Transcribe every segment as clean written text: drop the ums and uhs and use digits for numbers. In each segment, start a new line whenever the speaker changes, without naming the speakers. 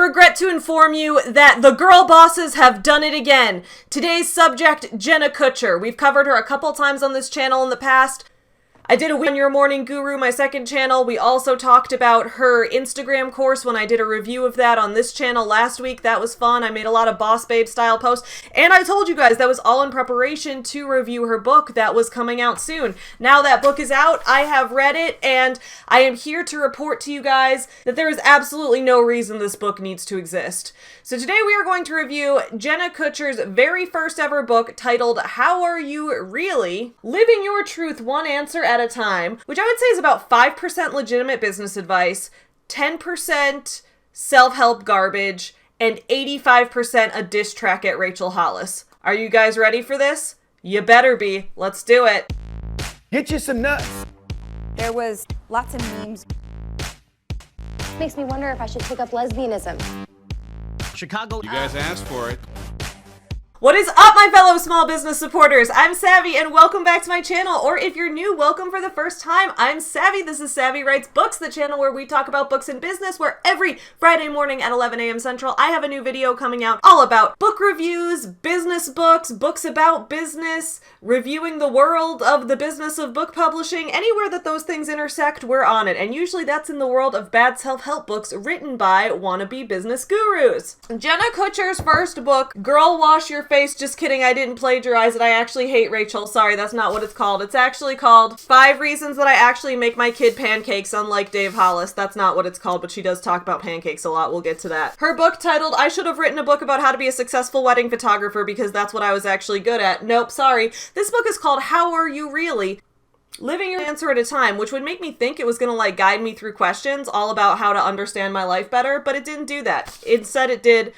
regret to inform you that the girl bosses have done it again. Today's subject, Jenna Kutcher. We've covered her a couple times on this channel in the past. I did a When Your Morning Guru, my second channel. We also talked about her Instagram course when I did a review of that on this channel last week. That was fun. I made a lot of boss babe style posts. And I told you guys that was all in preparation to review her book that was coming out soon. Now that book is out, I have read it, and I am here to report to you guys that there is absolutely no reason this book needs to exist. So today we are going to review Jenna Kutcher's very first ever book titled How Are You Really? Living Your Truth One Answer at a Time, which I would say is about 5% legitimate business advice, 10% self-help garbage, and 85% a diss track at Rachel Hollis. Are you guys ready for this? You better be. Let's do it.
Get you some nuts.
There was lots of memes.
Makes me wonder if I should take up lesbianism.
Chicago. You guys asked for it.
What is up, my fellow small business supporters? I'm Savvy, and welcome back to my channel. Or if you're new, welcome for the first time. I'm Savvy. This is Savvy Writes Books, the channel where we talk about books and business, where every Friday morning at 11 a.m. Central, I have a new video coming out all about book reviews, business books, books about business, reviewing the world of the business of book publishing. Anywhere that those things intersect, we're on it. And usually that's in the world of bad self-help books written by wannabe business gurus. Jenna Kutcher's first book, Girl Wash Your Face. Just kidding, I didn't plagiarize it. I actually hate Rachel. Sorry, that's not what it's called. It's actually called 5 Reasons That I Actually Make My Kid Pancakes, unlike Dave Hollis. That's not what it's called, but she does talk about pancakes a lot. We'll get to that. Her book titled, I Should Have Written a Book About How to Be a Successful Wedding Photographer because that's what I was actually good at. Nope, sorry. This book is called How Are You Really? Living Your Answer at a Time, which would make me think it was going to like guide me through questions all about how to understand my life better, but it didn't do that. Instead, it did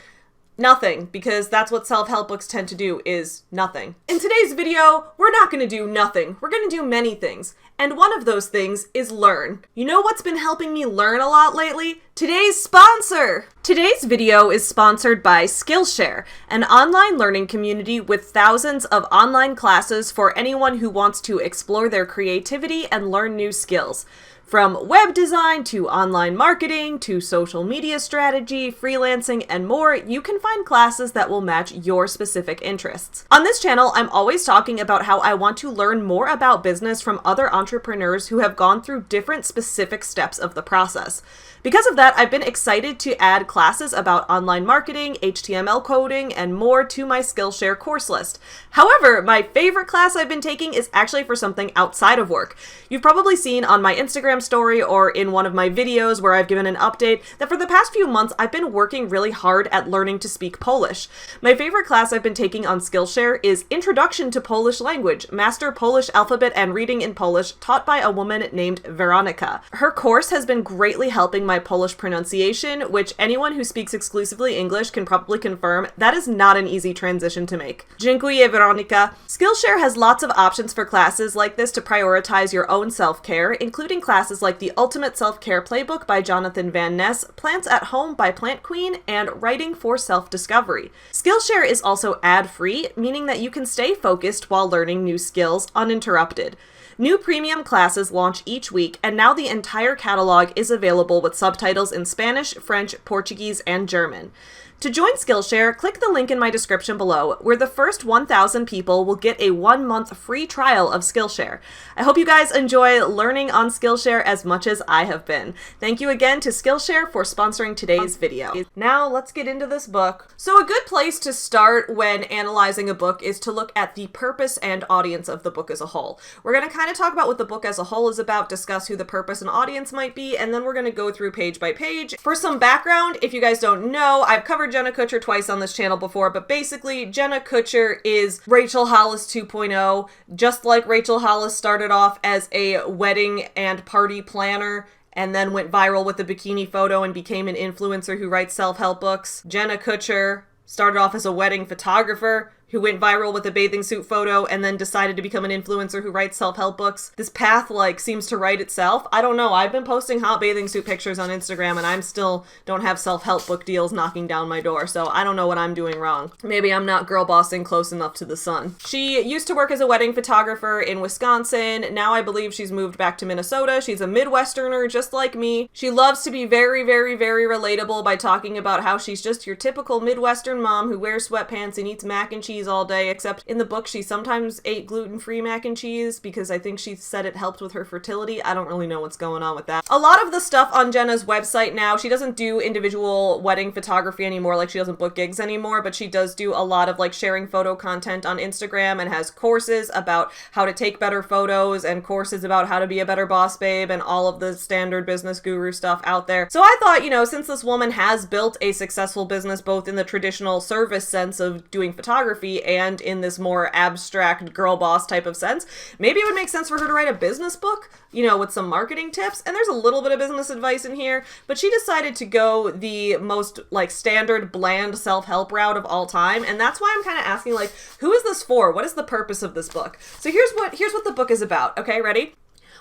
nothing, because that's what self-help books tend to do, is nothing. In today's video, we're not going to do nothing. We're going to do many things. And one of those things is learn. You know what's been helping me learn a lot lately? Today's sponsor! Today's video is sponsored by Skillshare, an online learning community with thousands of online classes for anyone who wants to explore their creativity and learn new skills. From web design to online marketing to social media strategy, freelancing, and more, you can find classes that will match your specific interests. On this channel, I'm always talking about how I want to learn more about business from other entrepreneurs who have gone through different specific steps of the process. Because of that, I've been excited to add classes about online marketing, HTML coding, and more to my Skillshare course list. However, my favorite class I've been taking is actually for something outside of work. You've probably seen on my Instagram story or in one of my videos where I've given an update that for the past few months I've been working really hard at learning to speak Polish. My favorite class I've been taking on Skillshare is Introduction to Polish Language, Master Polish Alphabet and Reading in Polish, taught by a woman named Weronika. Her course has been greatly helping my Polish pronunciation, which anyone who speaks exclusively English can probably confirm that is not an easy transition to make. Dziękuję, Weronika. Skillshare has lots of options for classes like this to prioritize your own self-care, including classes like the Ultimate Self-Care Playbook by Jonathan Van Ness, Plants at Home by Plant Queen, and Writing for Self-Discovery. Skillshare is also ad-free, meaning that you can stay focused while learning new skills uninterrupted. New premium classes launch each week, and now the entire catalog is available with subtitles in Spanish, French, Portuguese, and German. To join Skillshare, click the link in my description below, where the first 1,000 people will get a 1-month free trial of Skillshare. I hope you guys enjoy learning on Skillshare as much as I have been. Thank you again to Skillshare for sponsoring today's video. Now let's get into this book. So a good place to start when analyzing a book is to look at the purpose and audience of the book as a whole. We're going to kind of talk about what the book as a whole is about, discuss who the purpose and audience might be, and then we're going to go through page by page. For some background, if you guys don't know, I've covered Jenna Kutcher twice on this channel before, but basically Jenna Kutcher is Rachel Hollis 2.0. Just like Rachel Hollis started off as a wedding and party planner and then went viral with a bikini photo and became an influencer who writes self-help books, Jenna Kutcher started off as a wedding photographer who went viral with a bathing suit photo and then decided to become an influencer who writes self-help books. This path, like, seems to write itself. I don't know. I've been posting hot bathing suit pictures on Instagram and I'm still don't have self-help book deals knocking down my door, so I don't know what I'm doing wrong. Maybe I'm not girl bossing close enough to the sun. She used to work as a wedding photographer in Wisconsin. Now I believe she's moved back to Minnesota. She's a Midwesterner just like me. She loves to be very, very, very relatable by talking about how she's just your typical Midwestern mom who wears sweatpants and eats mac and cheese all day, except in the book she sometimes ate gluten-free mac and cheese because I think she said it helped with her fertility. I don't really know what's going on with that. A lot of the stuff on Jenna's website now, she doesn't do individual wedding photography anymore, like she doesn't book gigs anymore, but she does do a lot of like sharing photo content on Instagram and has courses about how to take better photos and courses about how to be a better boss babe and all of the standard business guru stuff out there. So I thought, you know, since this woman has built a successful business both in the traditional service sense of doing photography and in this more abstract girl boss type of sense, maybe it would make sense for her to write a business book, you know, with some marketing tips. And there's a little bit of business advice in here, but she decided to go the most like standard bland self-help route of all time. And that's why I'm kind of asking, like, who is this for? What is the purpose of this book? So here's what the book is about. Okay, ready?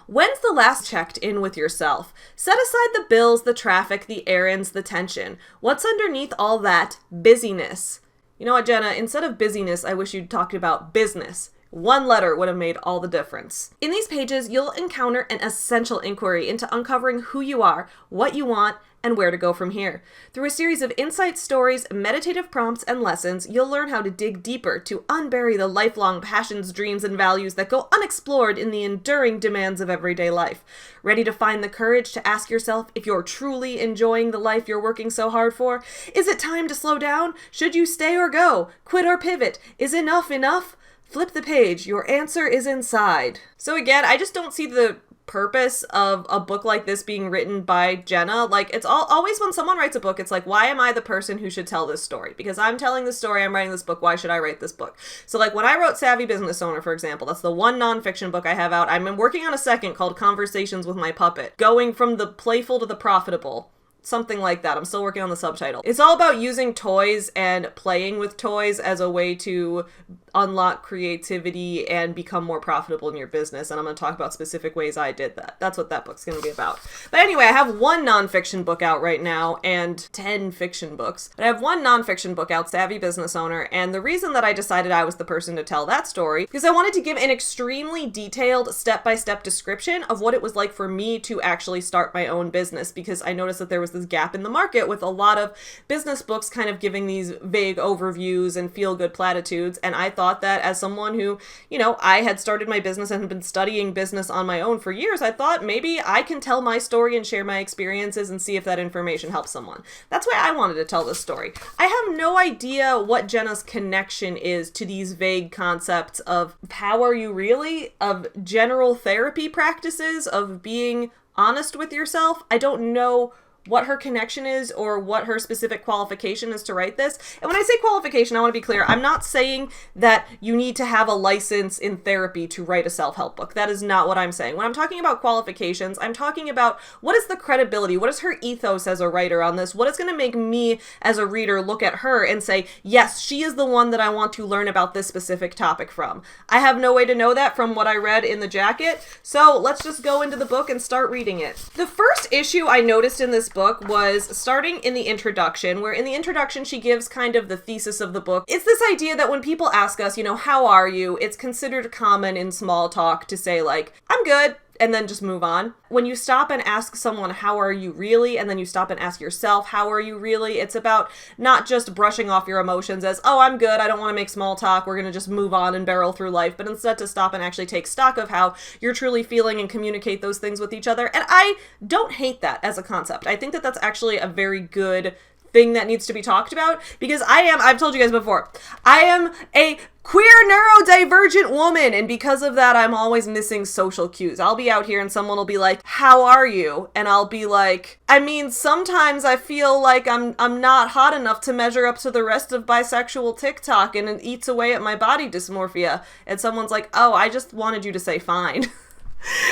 When's the last checked in with yourself? Set aside the bills, the traffic, the errands, the tension. What's underneath all that? Busyness. You know what, Jenna? Instead of busyness, I wish you'd talked about business. One letter would have made all the difference. In these pages, you'll encounter an essential inquiry into uncovering who you are, what you want, and where to go from here. Through a series of insight stories, meditative prompts, and lessons, you'll learn how to dig deeper to unbury the lifelong passions, dreams, and values that go unexplored in the enduring demands of everyday life. Ready to find the courage to ask yourself if you're truly enjoying the life you're working so hard for? Is it time to slow down? Should you stay or go? Quit or pivot? Is enough enough? Flip the page. Your answer is inside. So again, I just don't see the purpose of a book like this being written by Jenna. Like, it's always when someone writes a book, it's like, why am I the person who should tell this story? Because I'm telling this story, I'm writing this book, why should I write this book? So like when I wrote Savvy Business Owner, for example, that's the one nonfiction book I have out. I'm working on a second called Conversations with My Puppet, going from the playful to the profitable. Something like that. I'm still working on the subtitle. It's all about using toys and playing with toys as a way to unlock creativity and become more profitable in your business. And I'm going to talk about specific ways I did that. That's what that book's going to be about. But anyway, I have one nonfiction book out right now and 10 fiction books. But I have one nonfiction book out, Savvy Business Owner. And the reason that I decided I was the person to tell that story, because I wanted to give an extremely detailed step-by-step description of what it was like for me to actually start my own business, because I noticed that there was this gap in the market with a lot of business books kind of giving these vague overviews and feel-good platitudes. And I thought that as someone who, you know, I had started my business and had been studying business on my own for years, I thought maybe I can tell my story and share my experiences and see if that information helps someone. That's why I wanted to tell this story. I have no idea what Jenna's connection is to these vague concepts of how are you really, of general therapy practices, of being honest with yourself. I don't know what her connection is or what her specific qualification is to write this. And when I say qualification, I want to be clear. I'm not saying that you need to have a license in therapy to write a self-help book. That is not what I'm saying. When I'm talking about qualifications, I'm talking about what is the credibility? What is her ethos as a writer on this? What is going to make me as a reader look at her and say, yes, she is the one that I want to learn about this specific topic from. I have no way to know that from what I read in the jacket. So let's just go into the book and start reading it. The first issue I noticed in this book was starting in the introduction, where in the introduction she gives kind of the thesis of the book. It's this idea that when people ask us, you know, how are you? It's considered common in small talk to say like, I'm good, and then just move on. When you stop and ask someone, how are you really? And then you stop and ask yourself, how are you really? It's about not just brushing off your emotions as, oh, I'm good, I don't want to make small talk, we're going to just move on and barrel through life, but instead to stop and actually take stock of how you're truly feeling and communicate those things with each other. And I don't hate that as a concept. I think that that's actually a very good thing that needs to be talked about, because I've told you guys before, I am a queer neurodivergent woman, and because of that I'm always missing social cues. I'll be out here and someone will be like, how are you? And I'll be like, I mean, sometimes I feel like I'm not hot enough to measure up to the rest of bisexual TikTok, and it eats away at my body dysmorphia. And someone's like, oh, I just wanted you to say fine.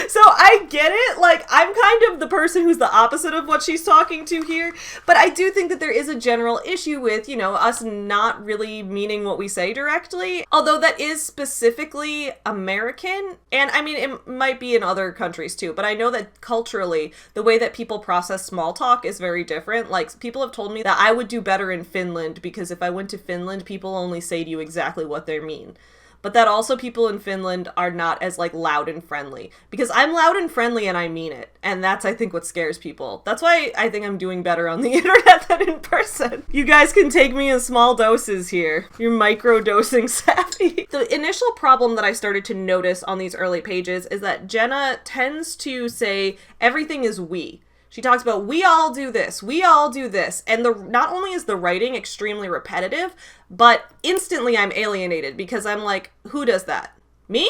So I get it. Like, I'm kind of the person who's the opposite of what she's talking to here, but I do think that there is a general issue with, us not really meaning what we say directly, although that is specifically American, and I mean, it might be in other countries too, but I know that culturally, the way that people process small talk is very different. Like, people have told me that I would do better in Finland because if I went to Finland, people only say to you exactly what they mean. But that also people in Finland are not as, like, loud and friendly. Because I'm loud and friendly and I mean it. And that's, I think, what scares people. That's why I think I'm doing better on the internet than in person. You guys can take me in small doses here. You're micro-dosing savvy. The initial problem that I started to notice on these early pages is that Jenna tends to say everything is we. She talks about, we all do this, and not only is the writing extremely repetitive, but instantly I'm alienated because I'm like, who does that? Me?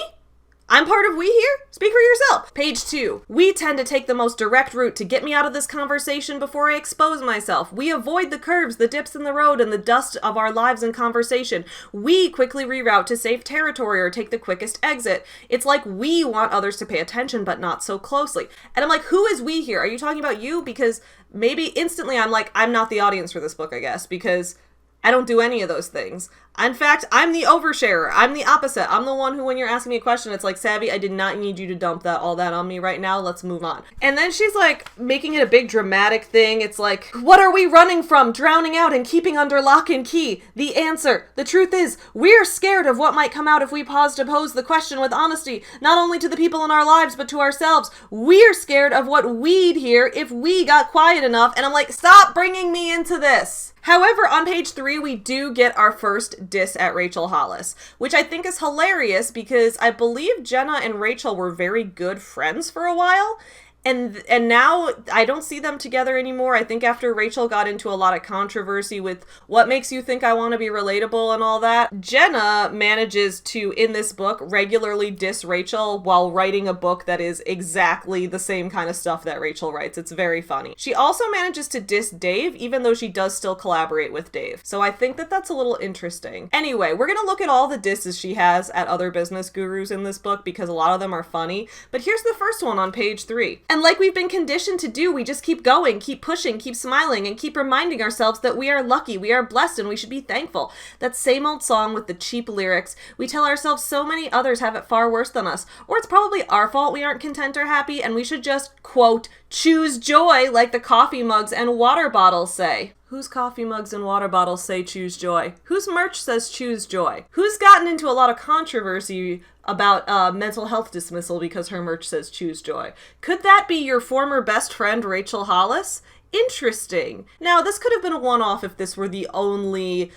I'm part of we here? Speak for yourself. Page 2. We tend to take the most direct route to get me out of this conversation before I expose myself. We avoid the curves, the dips in the road, and the dust of our lives in conversation. We quickly reroute to safe territory or take the quickest exit. It's like we want others to pay attention, but not so closely. And I'm like, who is we here? Are you talking about you? Because maybe instantly I'm like, I'm not the audience for this book, I guess, because I don't do any of those things. In fact, I'm the oversharer. I'm the opposite. I'm the one who, when you're asking me a question, it's like, Savvy, I did not need you to dump all that on me right now. Let's move on. And then she's like making it a big dramatic thing. It's like, what are we running from? Drowning out and keeping under lock and key. The answer. The truth is, we're scared of what might come out if we pause to pose the question with honesty, not only to the people in our lives, but to ourselves. We're scared of what we'd hear if we got quiet enough. And I'm like, stop bringing me into this. However, on page 3, we do get our first diss at Rachel Hollis, which I think is hilarious because I believe Jenna and Rachel were very good friends for a while. And now I don't see them together anymore. I think after Rachel got into a lot of controversy with what makes you think I want to be relatable and all that, Jenna manages to, in this book, regularly diss Rachel while writing a book that is exactly the same kind of stuff that Rachel writes. It's very funny. She also manages to diss Dave, even though she does still collaborate with Dave. So I think that that's a little interesting. Anyway, we're going to look at all the disses she has at other business gurus in this book because a lot of them are funny. But here's the first one on page 3. And like we've been conditioned to do, we just keep going, keep pushing, keep smiling, and keep reminding ourselves that we are lucky, we are blessed, and we should be thankful. That same old song with the cheap lyrics. We tell ourselves so many others have it far worse than us. Or it's probably our fault we aren't content or happy, and we should just, quote, choose joy like the coffee mugs and water bottles say. Whose coffee mugs and water bottles say choose joy? Whose merch says choose joy? Who's gotten into a lot of controversy about mental health dismissal because her merch says choose joy? Could that be your former best friend, Rachel Hollis? Interesting. Now, this could have been a one-off if this were the only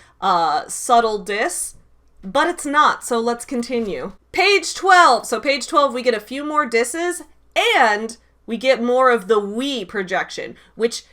subtle diss, but it's not, so let's continue. Page 12. So page 12, we get a few more disses, and we get more of the we projection, which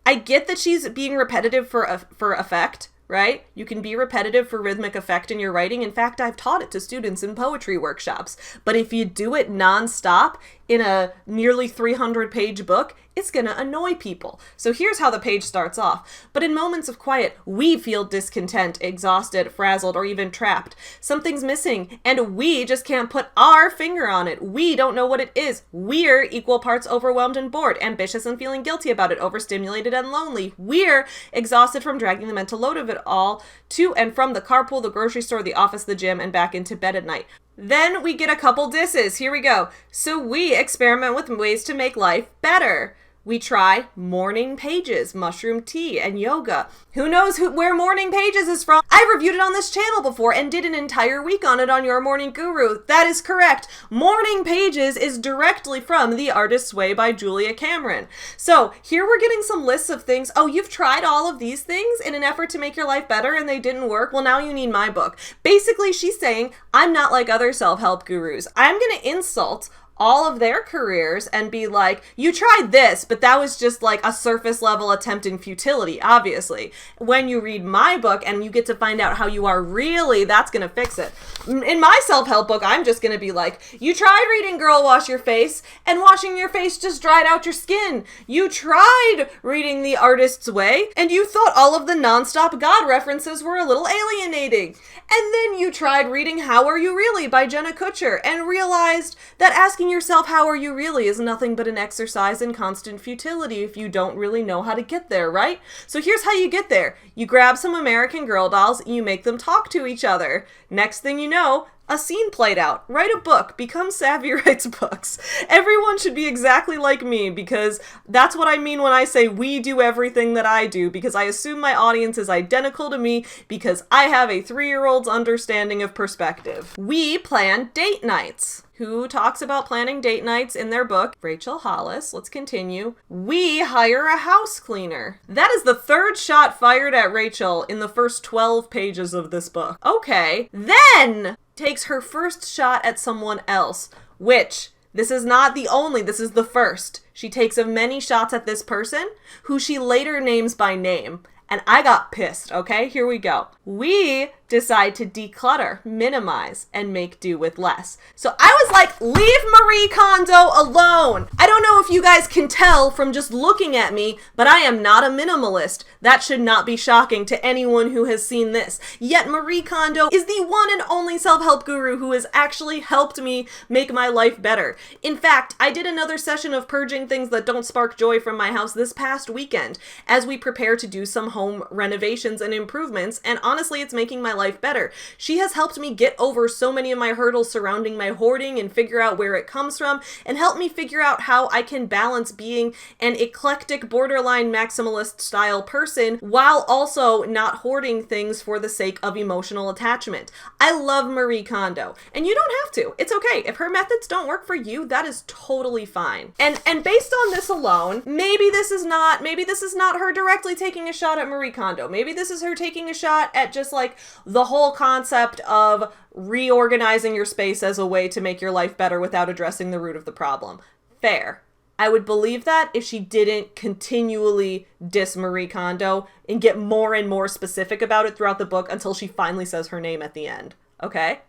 I get that she's being repetitive for effect, right? You can be repetitive for rhythmic effect in your writing. In fact, I've taught it to students in poetry workshops. But if you do it nonstop in a nearly 300-page book, it's gonna annoy people. So here's how the page starts off. But in moments of quiet, we feel discontent, exhausted, frazzled, or even trapped. Something's missing, and we just can't put our finger on it. We don't know what it is. We're equal parts overwhelmed and bored, ambitious and feeling guilty about it, overstimulated and lonely. We're exhausted from dragging the mental load of it all to and from the carpool, the grocery store, the office, the gym, and back into bed at night. Then we get a couple disses. Here we go. So we experiment with ways to make life better. We try morning pages, mushroom tea, and yoga. Who knows where morning pages is from? I reviewed it on this channel before and did an entire week on it on Your Morning Guru. That is correct. Morning pages is directly from The Artist's Way by Julia Cameron. So here we're getting some lists of things. Oh, you've tried all of these things in an effort to make your life better and they didn't work? Well, now you need my book. Basically, she's saying, I'm not like other self-help gurus. I'm going to insult all of their careers and be like, you tried this, but that was just like a surface level attempt in futility, obviously. When you read my book and you get to find out how you are really, that's gonna fix it. In my self-help book, I'm just gonna be like, you tried reading Girl Wash Your Face and washing your face just dried out your skin. You tried reading The Artist's Way and you thought all of the nonstop God references were a little alienating. And then you tried reading How Are You Really by Jenna Kutcher and realized that asking Asking yourself how are you really is nothing but an exercise in constant futility if you don't really know how to get there, right? So here's how you get there. You grab some American Girl dolls, you make them talk to each other. Next thing you know, a scene played out. Write a book. Become Savvy Writes Books. Everyone should be exactly like me, because that's what I mean when I say we do everything that I do, because I assume my audience is identical to me because I have a 3-year-old's understanding of perspective. We plan date nights. Who talks about planning date nights in their book? Rachel Hollis. Let's continue. We hire a house cleaner. That is the 3rd shot fired at Rachel in the first 12 pages of this book. Okay. Then takes her first shot at someone else, which this is not the only, this is the first. She takes of many shots at this person who she later names by name. And I got pissed, okay? Here we go. We decide to declutter, minimize, and make do with less. So I was like, leave Marie Kondo alone. I don't know if you guys can tell from just looking at me, but I am not a minimalist. That should not be shocking to anyone who has seen this. Yet Marie Kondo is the one and only self-help guru who has actually helped me make my life better. In fact, I did another session of purging things that don't spark joy from my house this past weekend as we prepare to do some home renovations and improvements, and honestly, it's making my life better. She has helped me get over so many of my hurdles surrounding my hoarding and figure out where it comes from, and help me figure out how I can balance being an eclectic, borderline maximalist style person while also not hoarding things for the sake of emotional attachment. I love Marie Kondo, and you don't have to. It's okay. If her methods don't work for you, that is totally fine. And based on this alone, maybe this is not her directly taking a shot at Marie Kondo. Maybe this is her taking a shot at just like the whole concept of reorganizing your space as a way to make your life better without addressing the root of the problem. Fair. I would believe that if she didn't continually diss Marie Kondo and get more and more specific about it throughout the book until she finally says her name at the end. Okay?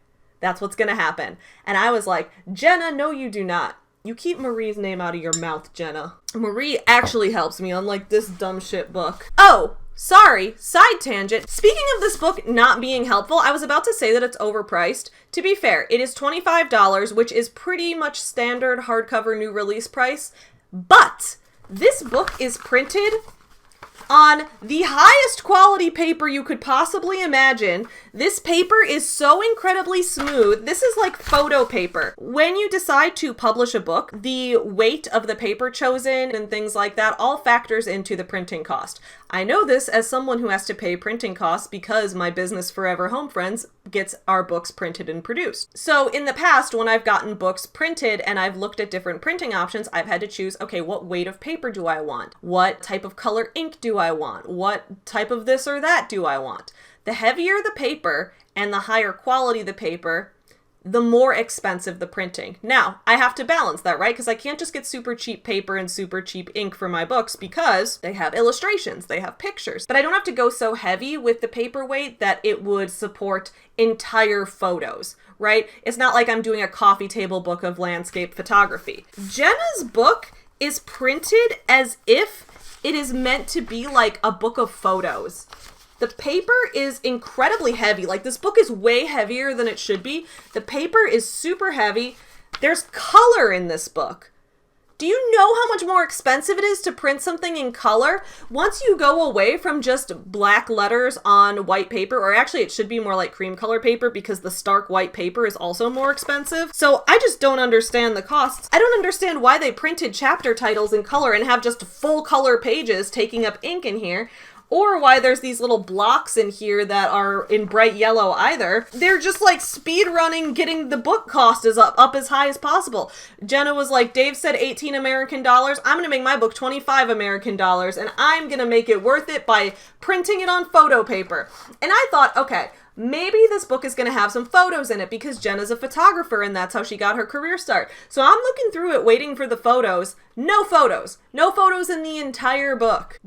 That's what's gonna happen. And I was like, Jenna, no you do not. You keep Marie's name out of your mouth, Jenna. Marie actually helps me, unlike this dumb shit book. Oh! Sorry, side tangent. Speaking of this book not being helpful, I was about to say that it's overpriced. To be fair, it is $25, which is pretty much standard hardcover new release price, but this book is printed on the highest quality paper you could possibly imagine. This paper is so incredibly smooth. This is like photo paper. When you decide to publish a book, the weight of the paper chosen and things like that all factors into the printing cost. I know this as someone who has to pay printing costs because my business Forever Home Friends gets our books printed and produced. So in the past, when I've gotten books printed and I've looked at different printing options, I've had to choose, okay, what weight of paper do I want? What type of color ink do I want? What type of this or that do I want? The heavier the paper and the higher quality the paper, the more expensive the printing. Now, I have to balance that, right? Because I can't just get super cheap paper and super cheap ink for my books because they have illustrations, they have pictures. But I don't have to go so heavy with the paperweight that it would support entire photos, right? It's not like I'm doing a coffee table book of landscape photography. Jenna's book is printed as if it is meant to be like a book of photos. The paper is incredibly heavy. Like, this book is way heavier than it should be. The paper is super heavy. There's color in this book. Do you know how much more expensive it is to print something in color? Once you go away from just black letters on white paper, or actually it should be more like cream color paper because the stark white paper is also more expensive. So I just don't understand the costs. I don't understand why they printed chapter titles in color and have just full color pages taking up ink in here. Or why there's these little blocks in here that are in bright yellow either. They're just like speed running, getting the book cost up as high as possible. Jenna was like, Dave said 18 American dollars. I'm gonna make my book 25 American dollars and I'm gonna make it worth it by printing it on photo paper. And I thought, okay, maybe this book is going to have some photos in it because Jenna's a photographer and that's how she got her career start. So I'm looking through it, waiting for the photos. No photos. No photos in the entire book.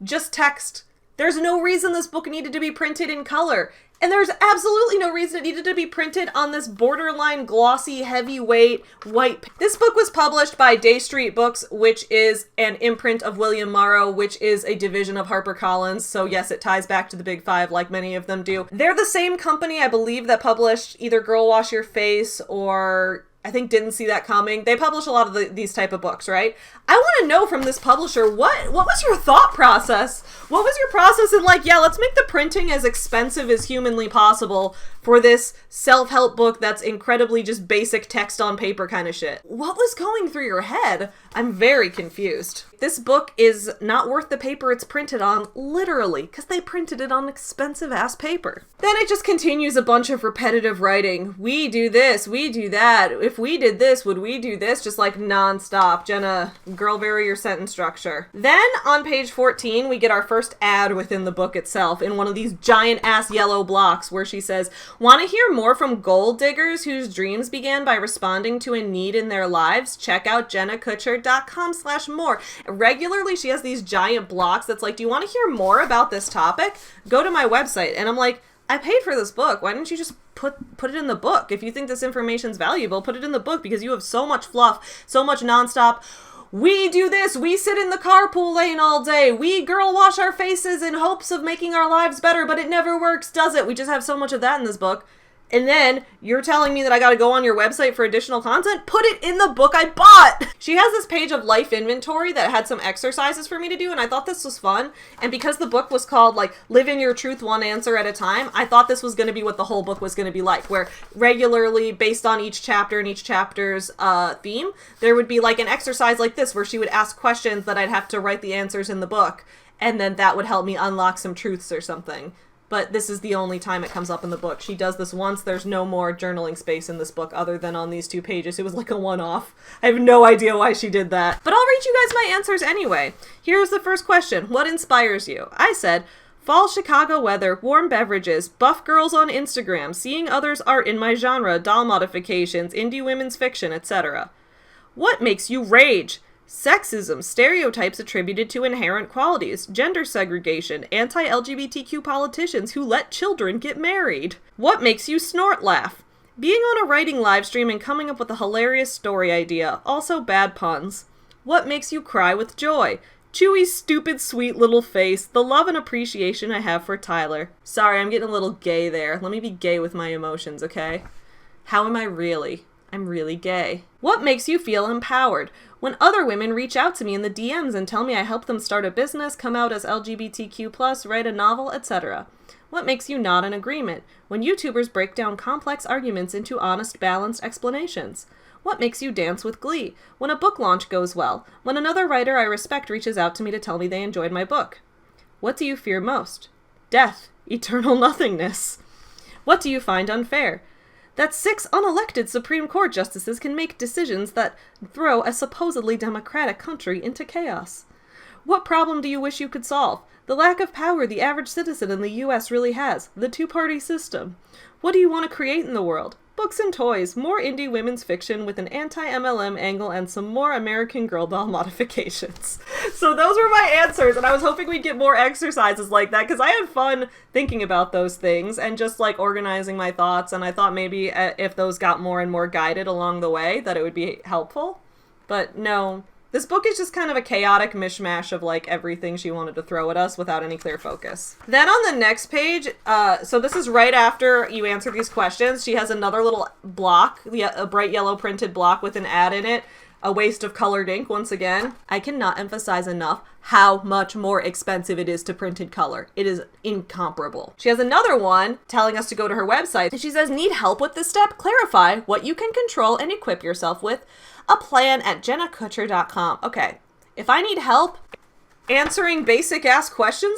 Just text. There's no reason this book needed to be printed in color. And there's absolutely no reason it needed to be printed on this borderline glossy, heavyweight white. This book was published by Day Street Books, which is an imprint of William Morrow, which is a division of HarperCollins. So yes, it ties back to the Big Five like many of them do. They're the same company, I believe, that published either Girl Wash Your Face or I think didn't see that coming. They publish a lot of these type of books, right? I want to know from this publisher, what was your thought process? What was your process in like, yeah, let's make the printing as expensive as humanly possible for this self-help book that's incredibly just basic text on paper kind of shit. What was going through your head? I'm very confused. This book is not worth the paper it's printed on, literally, because they printed it on expensive ass paper. Then it just continues a bunch of repetitive writing. We do this, we do that. If we did this, would we do this? Just like non-stop. Jenna, girl, vary your sentence structure. Then on page 14, we get our first ad within the book itself in one of these giant ass yellow blocks where she says, want to hear more from gold diggers whose dreams began by responding to a need in their lives? Check out jennakutcher.com/more. Regularly, she has these giant blocks that's like, do you want to hear more about this topic? Go to my website. And I'm like, I paid for this book. Why didn't you just put it in the book? If you think this information's valuable, put it in the book because you have so much fluff, so much nonstop. We do this. We sit in the carpool lane all day. We girl wash our faces in hopes of making our lives better, but it never works, does it? We just have so much of that in this book. And then you're telling me that I gotta go on your website for additional content? Put it in the book I bought! She has this page of life inventory that had some exercises for me to do, and I thought this was fun. And because the book was called, like, Living Your Truth One Answer at a Time, I thought this was gonna be what the whole book was gonna be like, where regularly, based on each chapter and each chapter's theme, there would be, like, an exercise like this, where she would ask questions that I'd have to write the answers in the book, and then that would help me unlock some truths or something. But this is the only time it comes up in the book. She does this once. There's no more journaling space in this book other than on these 2 pages. It was like a one-off. I have no idea why she did that. But I'll read you guys my answers anyway. Here's the first question. What inspires you? I said, fall Chicago weather, warm beverages, buff girls on Instagram, seeing others' art in my genre, doll modifications, indie women's fiction, etc. What makes you rage? Sexism, stereotypes attributed to inherent qualities, gender segregation, anti-LGBTQ politicians who let children get married. What makes you snort laugh? Being on a writing live stream and coming up with a hilarious story idea, also bad puns. What makes you cry with joy? Chewy's stupid, sweet little face, the love and appreciation I have for Tyler. Sorry, I'm getting a little gay there. Let me be gay with my emotions, okay? How am I really? I'm really gay. What makes you feel empowered? When other women reach out to me in the DMs and tell me I help them start a business, come out as LGBTQ+, write a novel, etc. What makes you nod in agreement? When YouTubers break down complex arguments into honest, balanced explanations. What makes you dance with glee? When a book launch goes well. When another writer I respect reaches out to me to tell me they enjoyed my book. What do you fear most? Death. Eternal nothingness. What do you find unfair? That 6 unelected Supreme Court justices can make decisions that throw a supposedly democratic country into chaos. What problem do you wish you could solve? The lack of power the average citizen in the U.S. really has. The two-party system. What do you want to create in the world? Books and toys, more indie women's fiction with an anti-MLM angle, and some more American Girl doll modifications. So those were my answers, and I was hoping we'd get more exercises like that, because I had fun thinking about those things and just, like, organizing my thoughts, and I thought maybe if those got more and more guided along the way, that it would be helpful. But no. This book is just kind of a chaotic mishmash of, like, everything she wanted to throw at us without any clear focus. Then on the next page, so this is right after you answer these questions, she has another little block, a bright yellow printed block with an ad in it, a waste of colored ink once again. I cannot emphasize enough how much more expensive it is to printed color. It is incomparable. She has another one telling us to go to her website, and she says, need help with this step? Clarify what you can control and equip yourself with. A plan at jennakutcher.com. Okay, if I need help answering basic ass questions,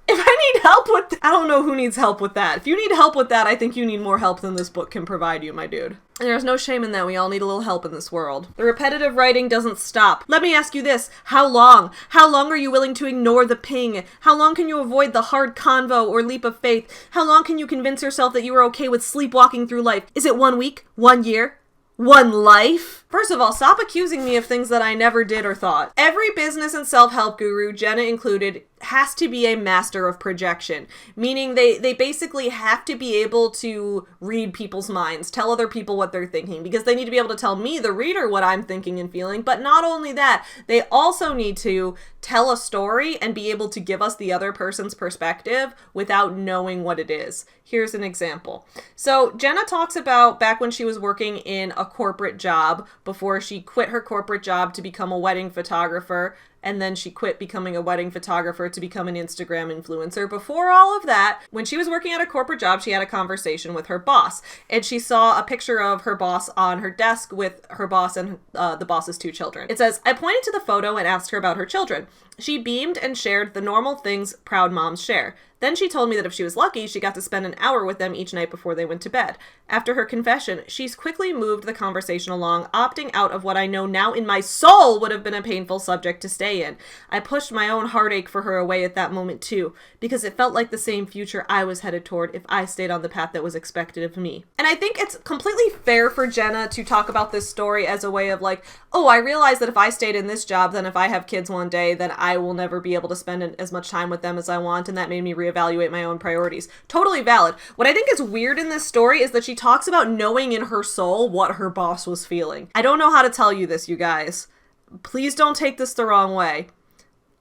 if I need help with, I don't know who needs help with that. If you need help with that, I think you need more help than this book can provide you, my dude. And there's no shame in that. We all need a little help in this world. The repetitive writing doesn't stop. Let me ask you this. How long? How long are you willing to ignore the ping? How long can you avoid the hard convo or leap of faith? How long can you convince yourself that you are okay with sleepwalking through life? Is it 1 week? 1 year? 1 life? First of all, stop accusing me of things that I never did or thought. Every business and self-help guru, Jenna included, has to be a master of projection, meaning they basically have to be able to read people's minds, tell other people what they're thinking, because they need to be able to tell me, the reader, what I'm thinking and feeling. But not only that, they also need to tell a story and be able to give us the other person's perspective without knowing what it is. Here's an example. So Jenna talks about back when she was working in a corporate job before she quit her corporate job to become a wedding photographer, and then she quit becoming a wedding photographer to become an Instagram influencer. Before all of that, when she was working at a corporate job, she had a conversation with her boss, and she saw a picture of her boss on her desk with her boss and the boss's 2 children. It says, "I pointed to the photo and asked her about her children. She beamed and shared the normal things proud moms share. Then she told me that if she was lucky, she got to spend an hour with them each night before they went to bed. After her confession, she's quickly moved the conversation along, opting out of what I know now in my soul would have been a painful subject to stay in. I pushed my own heartache for her away at that moment too, because it felt like the same future I was headed toward if I stayed on the path that was expected of me." And I think it's completely fair for Jenna to talk about this story as a way of like, oh, I realized that if I stayed in this job, then if I have kids one day, then I will never be able to spend as much time with them as I want, and that made me reevaluate my own priorities. Totally valid. What I think is weird in this story is that she talks about knowing in her soul what her boss was feeling. I don't know how to tell you this, you guys. Please don't take this the wrong way.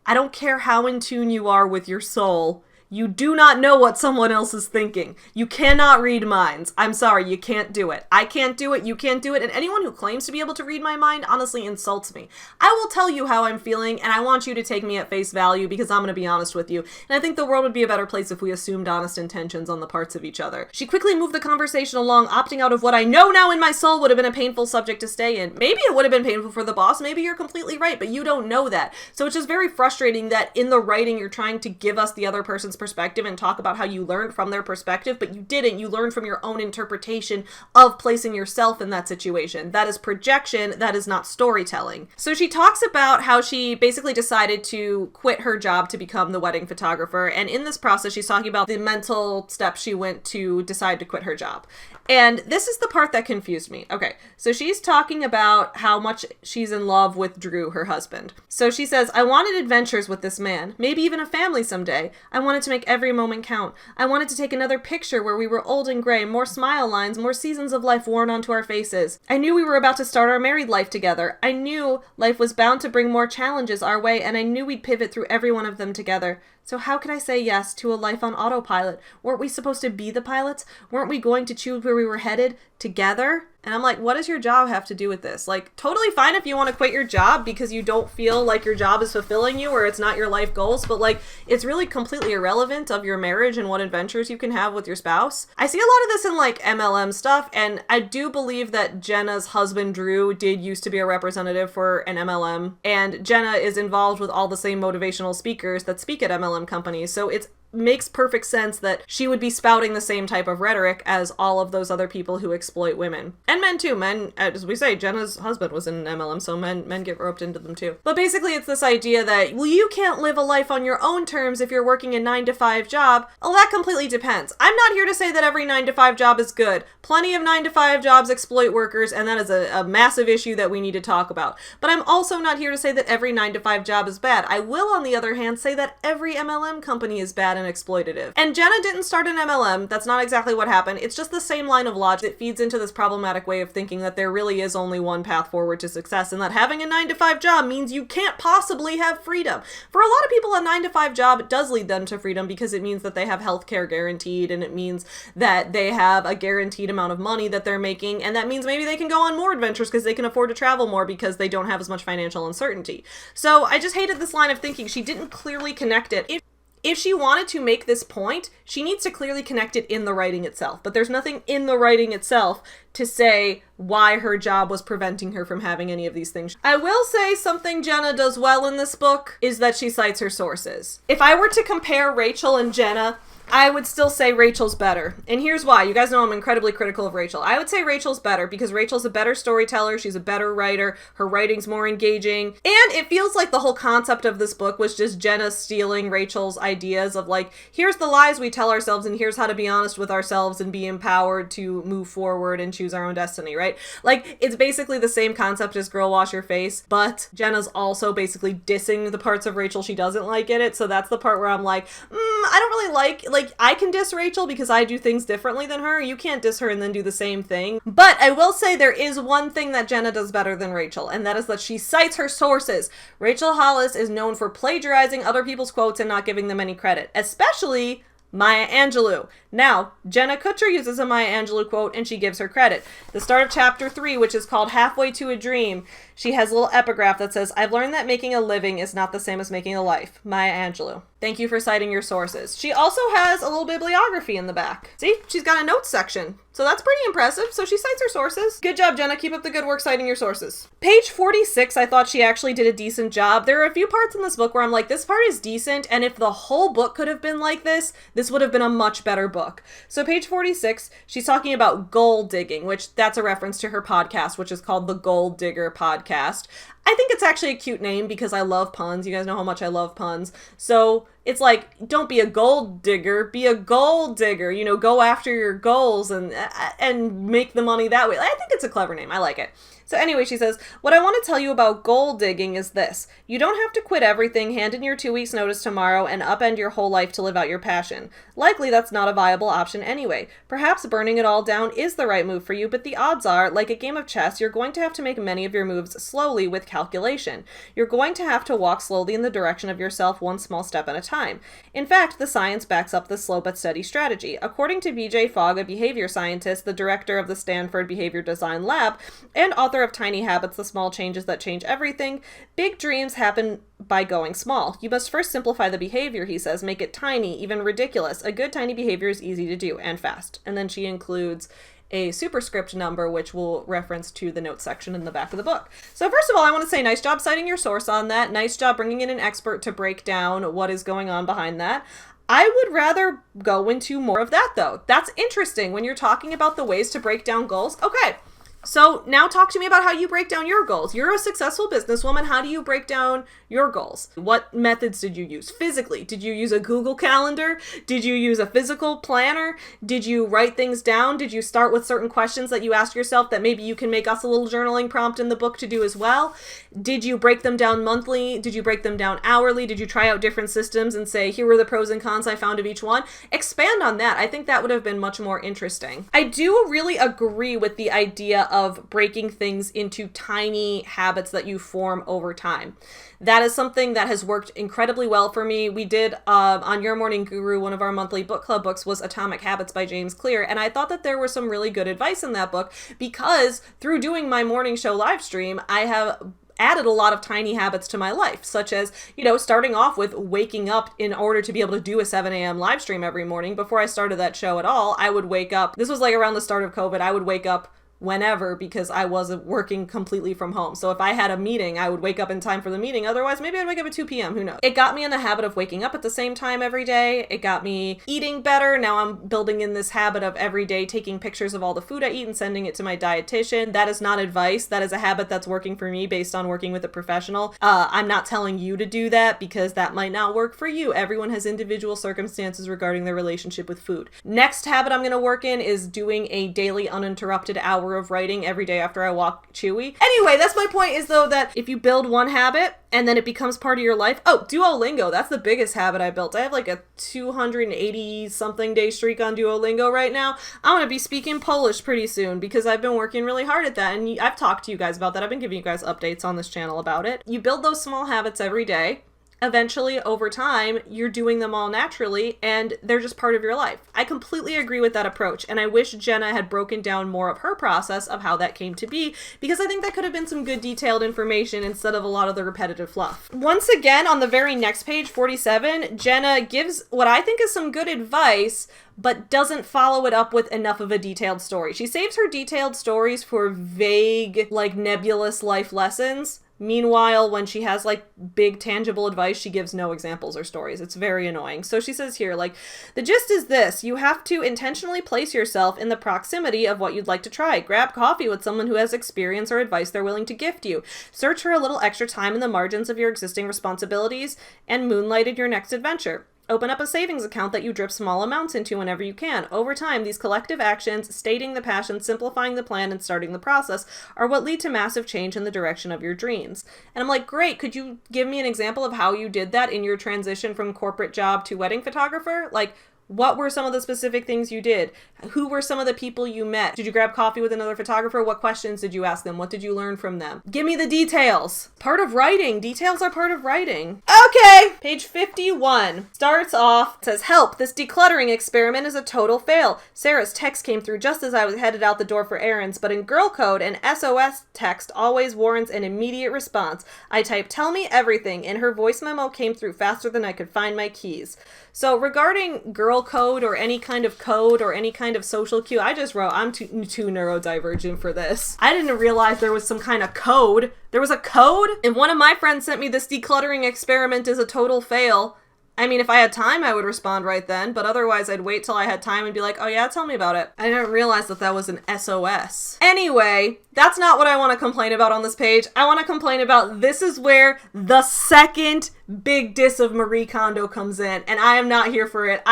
I don't care how in tune you are with your soul. You do not know what someone else is thinking. You cannot read minds. I'm sorry, you can't do it. I can't do it, you can't do it, and anyone who claims to be able to read my mind honestly insults me. I will tell you how I'm feeling, and I want you to take me at face value because I'm going to be honest with you. And I think the world would be a better place if we assumed honest intentions on the parts of each other. She quickly moved the conversation along, opting out of what I know now in my soul would have been a painful subject to stay in. Maybe it would have been painful for the boss, maybe you're completely right, but you don't know that. So it's just very frustrating that in the writing you're trying to give us the other person's perspective and talk about how you learned from their perspective, but you didn't. You learned from your own interpretation of placing yourself in that situation. That is projection, that is not storytelling. So she talks about how she basically decided to quit her job to become the wedding photographer, and in this process she's talking about the mental steps she went to decide to quit her job. And this is the part that confused me. Okay, so she's talking about how much she's in love with Drew, her husband. So she says, "I wanted adventures with this man, maybe even a family someday. I wanted to make every moment count. I wanted to take another picture where we were old and gray, more smile lines, more seasons of life worn onto our faces. I knew we were about to start our married life together. I knew life was bound to bring more challenges our way, and I knew we'd pivot through every one of them together. So how could I say yes to a life on autopilot? Weren't we supposed to be the pilots? Weren't we going to choose where we were headed together?" And I'm like, what does your job have to do with this? Like, totally fine if you want to quit your job because you don't feel like your job is fulfilling you or it's not your life goals, but like, it's really completely irrelevant of your marriage and what adventures you can have with your spouse. I see a lot of this in like MLM stuff, and I do believe that Jenna's husband, Drew, did used to be a representative for an MLM, and Jenna is involved with all the same motivational speakers that speak at MLM companies, so it's makes perfect sense that she would be spouting the same type of rhetoric as all of those other people who exploit women. And men too. Men, as we say, Jenna's husband was in an MLM, so men get roped into them too. But basically it's this idea that, well, you can't live a life on your own terms if you're working a 9-to-5 job. Oh, that completely depends. I'm not here to say that every 9-to-5 job is good. Plenty of 9-to-5 jobs exploit workers, and that is a massive issue that we need to talk about. But I'm also not here to say that every 9-to-5 job is bad. I will, on the other hand, say that every MLM company is bad and exploitative. And Jenna didn't start an MLM. That's not exactly what happened. It's just the same line of logic that feeds into this problematic way of thinking that there really is only one path forward to success, and that having a 9-to-5 job means you can't possibly have freedom. For a lot of people, a 9-to-5 job does lead them to freedom because it means that they have health care guaranteed, and it means that they have a guaranteed amount of money that they're making, and that means maybe they can go on more adventures because they can afford to travel more because they don't have as much financial uncertainty. So I just hated this line of thinking. She didn't clearly connect it. If she wanted to make this point, she needs to clearly connect it in the writing itself. But there's nothing in the writing itself to say why her job was preventing her from having any of these things. I will say something Jenna does well in this book is that she cites her sources. If I were to compare Rachel and Jenna, I would still say Rachel's better. And here's why. You guys know I'm incredibly critical of Rachel. I would say Rachel's better because Rachel's a better storyteller. She's a better writer. Her writing's more engaging. And it feels like the whole concept of this book was just Jenna stealing Rachel's ideas of like, here's the lies we tell ourselves and here's how to be honest with ourselves and be empowered to move forward and choose choose our own destiny, right? Like, it's basically the same concept as girl wash your face, but Jenna's also basically dissing the parts of Rachel she doesn't like in it. So that's the part where I'm like, I don't really like, I can diss Rachel because I do things differently than her. You can't diss her and then do the same thing. But I will say there is one thing that Jenna does better than Rachel, and that is that she cites her sources. Rachel Hollis is known for plagiarizing other people's quotes and not giving them any credit, especially Maya Angelou. Now, Jenna Kutcher uses a Maya Angelou quote and she gives her credit. The start of chapter 3, which is called Halfway to a Dream, she has a little epigraph that says, "I've learned that making a living is not the same as making a life." Maya Angelou. Thank you for citing your sources. She also has a little bibliography in the back. See, she's got a notes section. So that's pretty impressive. So she cites her sources. Good job, Jenna. Keep up the good work citing your sources. Page 46, I thought she actually did a decent job. There are a few parts in this book where I'm like, this part is decent, and if the whole book could have been like this would have been a much better book. So page 46, she's talking about gold digging, which that's a reference to her podcast, which is called the Gold Digger Podcast. I think it's actually a cute name because I love puns. You guys know how much I love puns. So it's like, don't be a gold digger, be a gold digger. You know, go after your goals and make the money that way. I think it's a clever name. I like it. So anyway, she says, what I want to tell you about gold digging is this. You don't have to quit everything, hand in your 2 weeks notice tomorrow, and upend your whole life to live out your passion. Likely that's not a viable option anyway. Perhaps burning it all down is the right move for you, but the odds are, like a game of chess, you're going to have to make many of your moves slowly with calculation. You're going to have to walk slowly in the direction of yourself, one small step at a time. In fact, the science backs up this slow but steady strategy. According to BJ Fogg, a behavior scientist, the director of the Stanford Behavior Design Lab, and author of Tiny Habits, The Small Changes That Change Everything, big dreams happen by going small. You must first simplify the behavior, he says, make it tiny, even ridiculous. A good tiny behavior is easy to do and fast. And then she includes a superscript number, which will reference to the notes section in the back of the book. So first of all, I want to say nice job citing your source on that. Nice job bringing in an expert to break down what is going on behind that. I would rather go into more of that, though. That's interesting when you're talking about the ways to break down goals. Okay. So now talk to me about how you break down your goals. You're a successful businesswoman. How do you break down your goals? What methods did you use? Physically, did you use a Google Calendar? Did you use a physical planner? Did you write things down? Did you start with certain questions that you ask yourself that maybe you can make us a little journaling prompt in the book to do as well? Did you break them down monthly? Did you break them down hourly? Did you try out different systems and say, here were the pros and cons I found of each one? Expand on that. I think that would have been much more interesting. I do really agree with the idea of breaking things into tiny habits that you form over time. That is something that has worked incredibly well for me. We did, on Your Morning Guru, one of our monthly book club books was Atomic Habits by James Clear, and I thought that there was some really good advice in that book because through doing my morning show live stream, I have added a lot of tiny habits to my life, such as, starting off with waking up in order to be able to do a 7 a.m. live stream every morning. Before I started that show at all, I would wake up, this was like around the start of COVID, I would wake up whenever because I wasn't working completely from home. So if I had a meeting, I would wake up in time for the meeting. Otherwise, maybe I'd wake up at 2 p.m. Who knows? It got me in the habit of waking up at the same time every day. It got me eating better. Now I'm building in this habit of every day taking pictures of all the food I eat and sending it to my dietitian. That is not advice. That is a habit that's working for me based on working with a professional. I'm not telling you to do that because that might not work for you. Everyone has individual circumstances regarding their relationship with food. Next habit I'm going to work in is doing a daily uninterrupted hour of writing every day after I walk Chewy. Anyway, that's my point is though that if you build one habit and then it becomes part of your life. Oh, Duolingo. That's the biggest habit I built. I have like a 280 something day streak on Duolingo right now. I'm going to be speaking Polish pretty soon because I've been working really hard at that. And I've talked to you guys about that. I've been giving you guys updates on this channel about it. You build those small habits every day. Eventually, over time, you're doing them all naturally and they're just part of your life. I completely agree with that approach, and I wish Jenna had broken down more of her process of how that came to be, because I think that could have been some good detailed information instead of a lot of the repetitive fluff. Once again, on the very next page, 47, Jenna gives what I think is some good advice, but doesn't follow it up with enough of a detailed story. She saves her detailed stories for vague, like nebulous life lessons. Meanwhile, when she has like big tangible advice, she gives no examples or stories. It's very annoying. So she says here, like, the gist is this: you have to intentionally place yourself in the proximity of what you'd like to try. Grab coffee with someone who has experience or advice they're willing to gift you. Search for a little extra time in the margins of your existing responsibilities and moonlight in your next adventure. Open up a savings account that you drip small amounts into whenever you can. Over time, these collective actions, stating the passion, simplifying the plan, and starting the process, are what lead to massive change in the direction of your dreams. And I'm like, great, could you give me an example of how you did that in your transition from corporate job to wedding photographer? Like, what were some of the specific things you did? Who were some of the people you met? Did you grab coffee with another photographer? What questions did you ask them? What did you learn from them? Give me the details. Part of writing. Details are part of writing. Okay, page 51 starts off, it says, help, this decluttering experiment is a total fail. Sarah's text came through just as I was headed out the door for errands, but in girl code, an SOS text always warrants an immediate response. I typed, tell me everything, and her voice memo came through faster than I could find my keys. So regarding girl code or any kind of social cue, I just wrote, I'm too neurodivergent for this. I didn't realize there was some kind of code. There was a code? And one of my friends sent me this decluttering experiment is a total fail. I mean, if I had time, I would respond right then, but otherwise I'd wait till I had time and be like, oh yeah, tell me about it. I didn't realize that that was an SOS. Anyway, that's not what I want to complain about on this page. I want to complain about, this is where the second big diss of Marie Kondo comes in, and I am not here for it.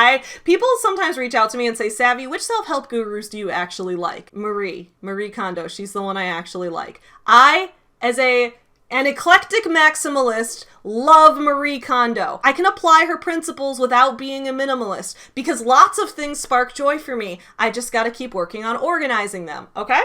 People sometimes reach out to me and say, Savvy, which self-help gurus do you actually like? Marie Kondo, she's the one I actually like. I, as an eclectic maximalist, love Marie Kondo. I can apply her principles without being a minimalist because lots of things spark joy for me. I just gotta keep working on organizing them, okay?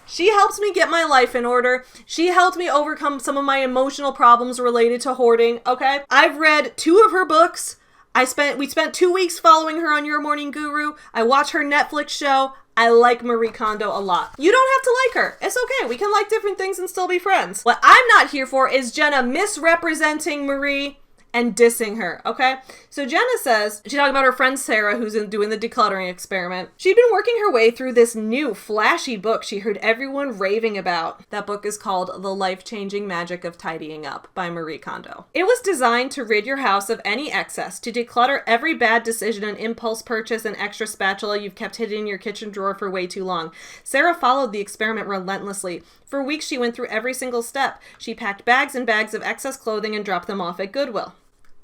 She helps me get my life in order. She helped me overcome some of my emotional problems related to hoarding, okay? I've read 2 of her books. We spent 2 weeks following her on Your Morning Guru. I watch her Netflix show. I like Marie Kondo a lot. You don't have to like her. It's okay. We can like different things and still be friends. What I'm not here for is Jenna misrepresenting Marie and dissing her, okay? So Jenna says, she's talking about her friend Sarah, who's doing the decluttering experiment. She'd been working her way through this new flashy book she heard everyone raving about. That book is called The Life-Changing Magic of Tidying Up by Marie Kondo. It was designed to rid your house of any excess, to declutter every bad decision and impulse purchase and extra spatula you've kept hidden in your kitchen drawer for way too long. Sarah followed the experiment relentlessly. For weeks, she went through every single step. She packed bags and bags of excess clothing and dropped them off at Goodwill.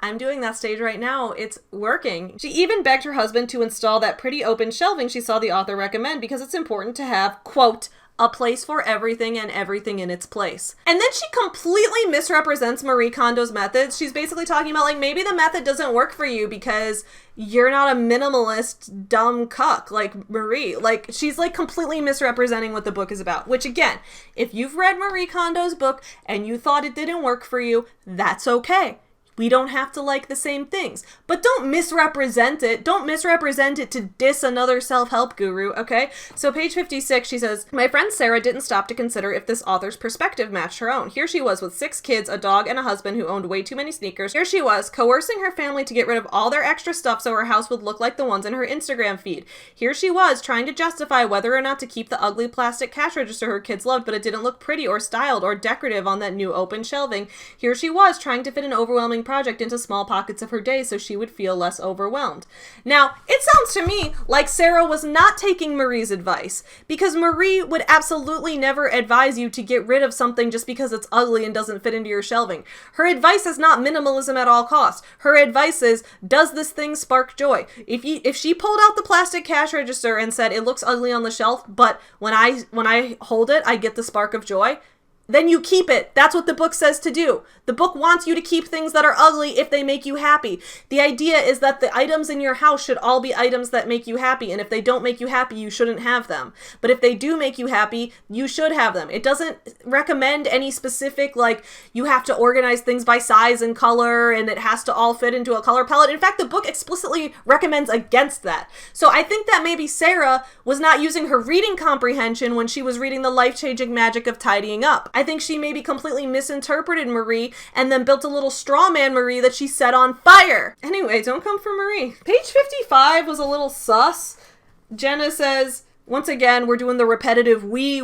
I'm doing that stage right now. It's working. She even begged her husband to install that pretty open shelving she saw the author recommend because it's important to have, quote, a place for everything and everything in its place. And then she completely misrepresents Marie Kondo's methods. She's basically talking about, like, maybe the method doesn't work for you because you're not a minimalist dumb cuck like Marie. Like, she's like completely misrepresenting what the book is about, which again, if you've read Marie Kondo's book and you thought it didn't work for you, that's okay. We don't have to like the same things, but don't misrepresent it. Don't misrepresent it to diss another self-help guru, okay? So page 56, she says, my friend Sarah didn't stop to consider if this author's perspective matched her own. Here she was with 6 kids, a dog, and a husband who owned way too many sneakers. Here she was coercing her family to get rid of all their extra stuff so her house would look like the ones in her Instagram feed. Here she was trying to justify whether or not to keep the ugly plastic cash register her kids loved, but it didn't look pretty or styled or decorative on that new open shelving. Here she was trying to fit an overwhelming project into small pockets of her day so she would feel less overwhelmed. Now, it sounds to me like Sarah was not taking Marie's advice, because Marie would absolutely never advise you to get rid of something just because it's ugly and doesn't fit into your shelving. Her advice is not minimalism at all costs. Her advice is, does this thing spark joy? If she pulled out the plastic cash register and said it looks ugly on the shelf, but when I hold it, I get the spark of joy, then you keep it. That's what the book says to do. The book wants you to keep things that are ugly if they make you happy. The idea is that the items in your house should all be items that make you happy, and if they don't make you happy, you shouldn't have them. But if they do make you happy, you should have them. It doesn't recommend any specific, like, you have to organize things by size and color, and it has to all fit into a color palette. In fact, the book explicitly recommends against that. So I think that maybe Sarah was not using her reading comprehension when she was reading The Life-Changing Magic of Tidying Up. I think she maybe completely misinterpreted Marie and then built a little straw man Marie that she set on fire. Anyway, don't come for Marie. Page 55 was a little sus. Jenna says, Once again, we're doing the repetitive we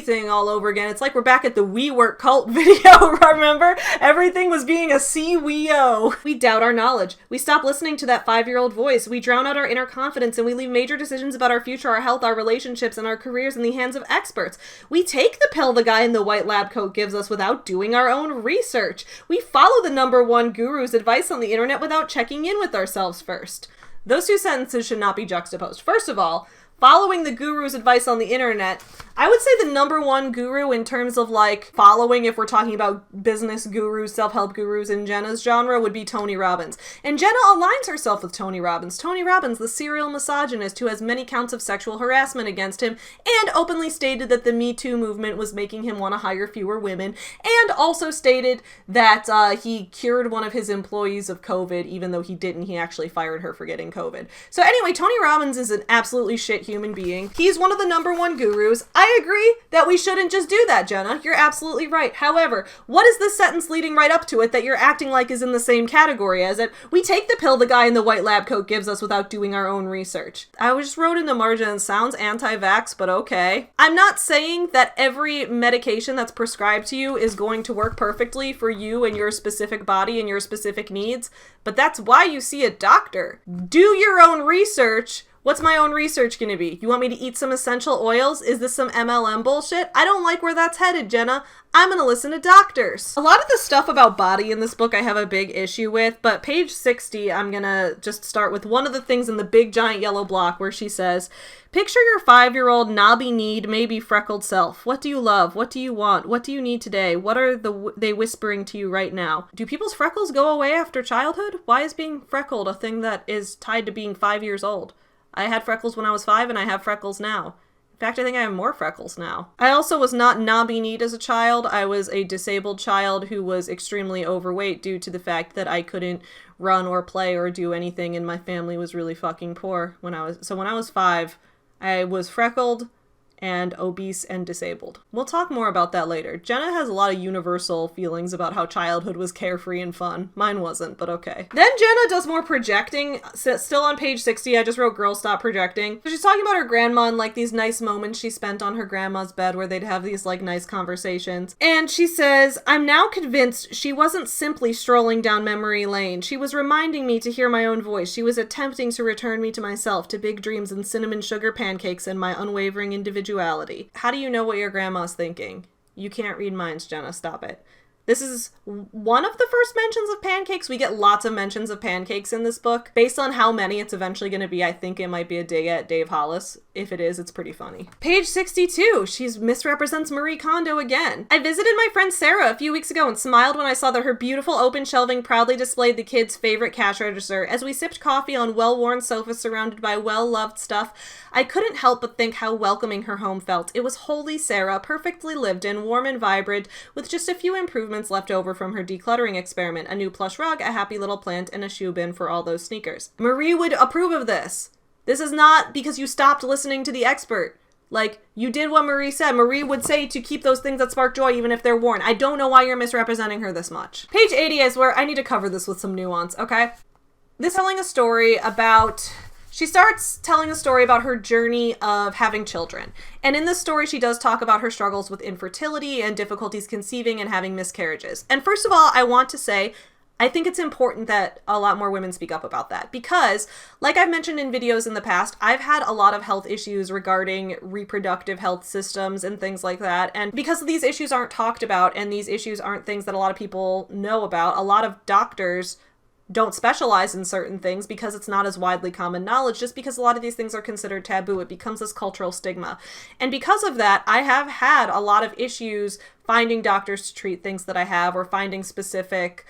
thing all over again. It's like we're back at the We Work cult video, remember? Everything was being a C-we-o. We doubt our knowledge. We stop listening to that 5-year-old voice. We drown out our inner confidence and we leave major decisions about our future, our health, our relationships, and our careers in the hands of experts. We take the pill the guy in the white lab coat gives us without doing our own research. We follow the #1 guru's advice on the internet without checking in with ourselves first. Those two sentences should not be juxtaposed. First of all, following the guru's advice on the internet, I would say the #1 guru in terms of like following, if we're talking about business gurus, self-help gurus in Jenna's genre, would be Tony Robbins. And Jenna aligns herself with Tony Robbins. Tony Robbins, the serial misogynist who has many counts of sexual harassment against him and openly stated that the Me Too movement was making him want to hire fewer women, and also stated that he cured one of his employees of COVID, even though he didn't. He actually fired her for getting COVID. So anyway, Tony Robbins is an absolutely shit human being. He's one of the #1 gurus. I agree that we shouldn't just do that, Jenna. You're absolutely right. However, what is this sentence leading right up to it that you're acting like is in the same category as it? We take the pill the guy in the white lab coat gives us without doing our own research. I just wrote in the margin, it sounds anti-vax, but okay. I'm not saying that every medication that's prescribed to you is going to work perfectly for you and your specific body and your specific needs, but that's why you see a doctor. Do your own research. What's my own research gonna be? You want me to eat some essential oils? Is this some MLM bullshit? I don't like where that's headed, Jenna. I'm gonna listen to doctors. A lot of the stuff about body in this book I have a big issue with, but page 60, I'm gonna just start with one of the things in the big giant yellow block where she says, picture your 5-year-old knobby-kneed, maybe freckled self. What do you love? What do you want? What do you need today? What are they whispering to you right now? Do people's freckles go away after childhood? Why is being freckled a thing that is tied to being 5 years old? I had freckles when I was 5 and I have freckles now. In fact, I think I have more freckles now. I also was not knobby-kneed as a child. I was a disabled child who was extremely overweight due to the fact that I couldn't run or play or do anything and my family was really fucking poor when I was 5, I was freckled and obese and disabled. We'll talk more about that later. Jenna has a lot of universal feelings about how childhood was carefree and fun. Mine wasn't, but okay. Then Jenna does more projecting. Still on page 60, I just wrote girl stop projecting. So she's talking about her grandma and like these nice moments she spent on her grandma's bed where they'd have these like nice conversations. And she says, I'm now convinced she wasn't simply strolling down memory lane. She was reminding me to hear my own voice. She was attempting to return me to myself, to big dreams and cinnamon sugar pancakes and my unwavering individuality. How do you know what your grandma's thinking? You can't read minds, Jenna. Stop it. This is one of the first mentions of pancakes. We get lots of mentions of pancakes in this book. Based on how many it's eventually going to be, I think it might be a dig at Dave Hollis. If it is, it's pretty funny. Page 62, she misrepresents Marie Kondo again. I visited my friend Sarah a few weeks ago and smiled when I saw that her beautiful open shelving proudly displayed the kids' favorite cash register. As we sipped coffee on well-worn sofas surrounded by well-loved stuff, I couldn't help but think how welcoming her home felt. It was wholly Sarah, perfectly lived in, warm and vibrant, with just a few improvements left over from her decluttering experiment, a new plush rug, a happy little plant, and a shoe bin for all those sneakers. Marie would approve of this. This is not because you stopped listening to the expert. Like, you did what Marie said. Marie would say to keep those things that spark joy even if they're worn. I don't know why you're misrepresenting her this much. Page 80 is where I need to cover this with some nuance, okay? This is telling a story about... She starts telling a story about her journey of having children. And in this story, she does talk about her struggles with infertility and difficulties conceiving and having miscarriages. And first of all, I want to say, I think it's important that a lot more women speak up about that because, like I've mentioned in videos in the past, I've had a lot of health issues regarding reproductive health systems and things like that. And because these issues aren't talked about and these issues aren't things that a lot of people know about, a lot of doctors don't specialize in certain things because it's not as widely common knowledge. Just because a lot of these things are considered taboo, it becomes this cultural stigma. And because of that, I have had a lot of issues finding doctors to treat things that I have or finding specific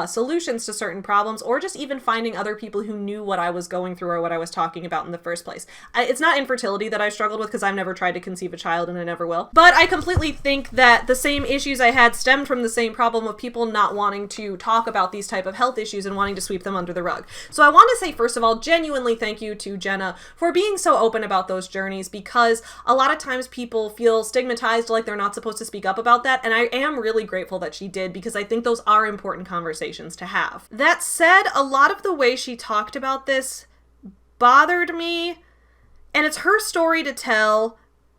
solutions to certain problems, or just even finding other people who knew what I was going through or what I was talking about in the first place. It's not infertility that I struggled with because I've never tried to conceive a child and I never will. But I completely think that the same issues I had stemmed from the same problem of people not wanting to talk about these type of health issues and wanting to sweep them under the rug. So I want to say, first of all, genuinely thank you to Jenna for being so open about those journeys, because a lot of times people feel stigmatized, like they're not supposed to speak up about that. And I am really grateful that she did, because I think those are important conversations to have. That said, a lot of the way she talked about this bothered me, And it's her story to tell.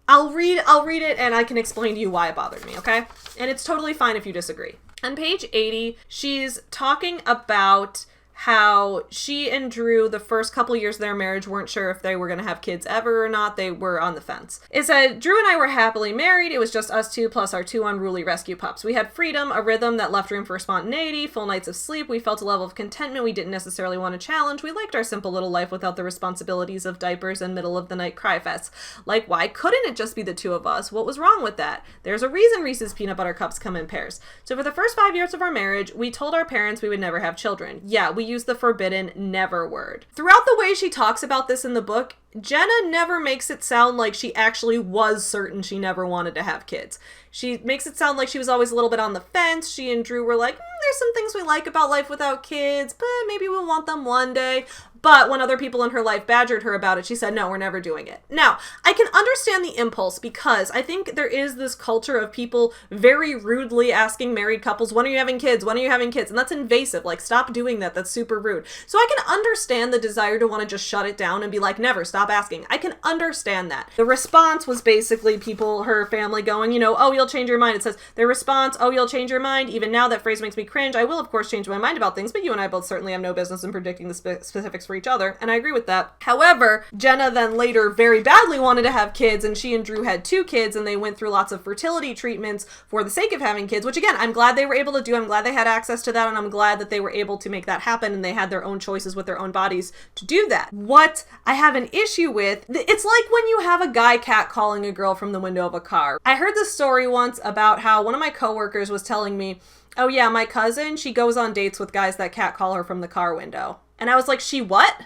I'll read it and I can explain to you why it bothered me, okay? And it's totally fine if you disagree. On page 80, she's talking about how she and Drew, the first couple years of their marriage, weren't sure if they were going to have kids ever or not. They were on the fence. It said, Drew and I were happily married. It was just us two plus our two unruly rescue pups. We had freedom, a rhythm that left room for spontaneity, full nights of sleep. We felt a level of contentment we didn't necessarily want to challenge. We liked our simple little life without the responsibilities of diapers and middle of the night cry fests. Like, why couldn't it just be the two of us? What was wrong with that? There's a reason Reese's peanut butter cups come in pairs. So for the first 5 years of our marriage, we told our parents we would never have children. Yeah, we used the forbidden never word. Throughout the way she talks about this in the book, Jenna never makes it sound like she actually was certain she never wanted to have kids. She makes it sound like she was always a little bit on the fence. She and Drew were like, there's some things we like about life without kids, but maybe we'll want them one day. But when other people in her life badgered her about it, she said, no, we're never doing it. Now, I can understand the impulse because I think there is this culture of people very rudely asking married couples, when are you having kids? When are you having kids? And that's invasive. Like, stop doing that. That's super rude. So I can understand the desire to want to just shut it down and be like, never, stop asking. I can understand that. The response was basically people, her family going, oh, you'll change your mind. It says, their response, oh, you'll change your mind. Even now, that phrase makes me cringe. I will, of course, change my mind about things, but you and I both certainly have no business in predicting the specifics for each other, and I agree with that. However, Jenna then later very badly wanted to have kids, and she and Drew had 2 kids, and they went through lots of fertility treatments for the sake of having kids, which again, I'm glad they were able to do. I'm glad they had access to that, and I'm glad that they were able to make that happen, and they had their own choices with their own bodies to do that. What I have an issue with, it's like when you have a guy catcalling a girl from the window of a car. I heard this story once about how one of my coworkers was telling me, oh yeah, my cousin, she goes on dates with guys that catcall her from the car window. And I was like, she what?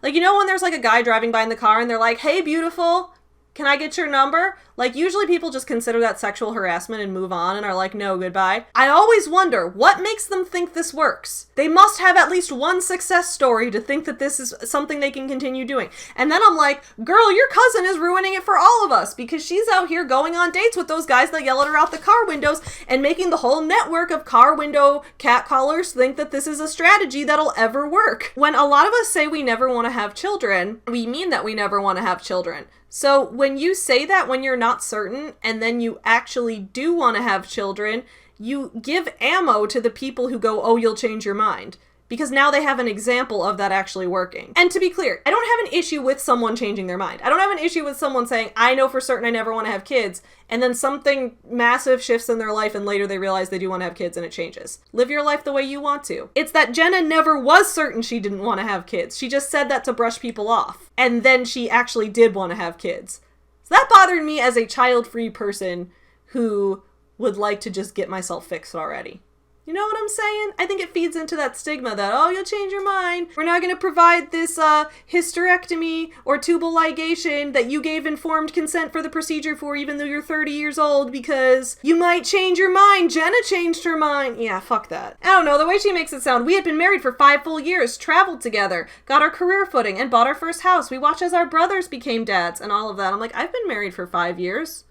Like, when there's like a guy driving by in the car and they're like, hey, beautiful, can I get your number? Like, usually people just consider that sexual harassment and move on and are like, no, goodbye. I always wonder, what makes them think this works? They must have at least one success story to think that this is something they can continue doing. And then I'm like, girl, your cousin is ruining it for all of us because she's out here going on dates with those guys that yell at her out the car windows and making the whole network of car window catcallers think that this is a strategy that'll ever work. When a lot of us say we never want to have children, we mean that we never want to have children. So when you say that when you're not certain and then you actually do want to have children, you give ammo to the people who go, oh, you'll change your mind. Because now they have an example of that actually working. And to be clear, I don't have an issue with someone changing their mind. I don't have an issue with someone saying, I know for certain I never want to have kids, and then something massive shifts in their life and later they realize they do want to have kids and it changes. Live your life the way you want to. It's that Jenna never was certain she didn't want to have kids. She just said that to brush people off. And then she actually did want to have kids. So that bothered me as a child-free person who would like to just get myself fixed already. You know what I'm saying? I think it feeds into that stigma that, oh, you'll change your mind. We're not going to provide this hysterectomy or tubal ligation that you gave informed consent for the procedure for even though you're 30 years old because you might change your mind. Jenna changed her mind. Yeah, fuck that. I don't know, the way she makes it sound, we had been married for 5 full years, traveled together, got our career footing, and bought our first house. We watched as our brothers became dads and all of that. I'm like, I've been married for 5 years.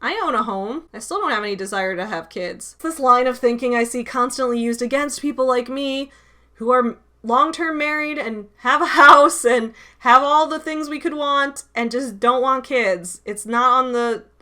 I own a home. I still don't have any desire to have kids. This line of thinking I see constantly used against people like me who are long-term married and have a house and have all the things we could want and just don't want kids. It's not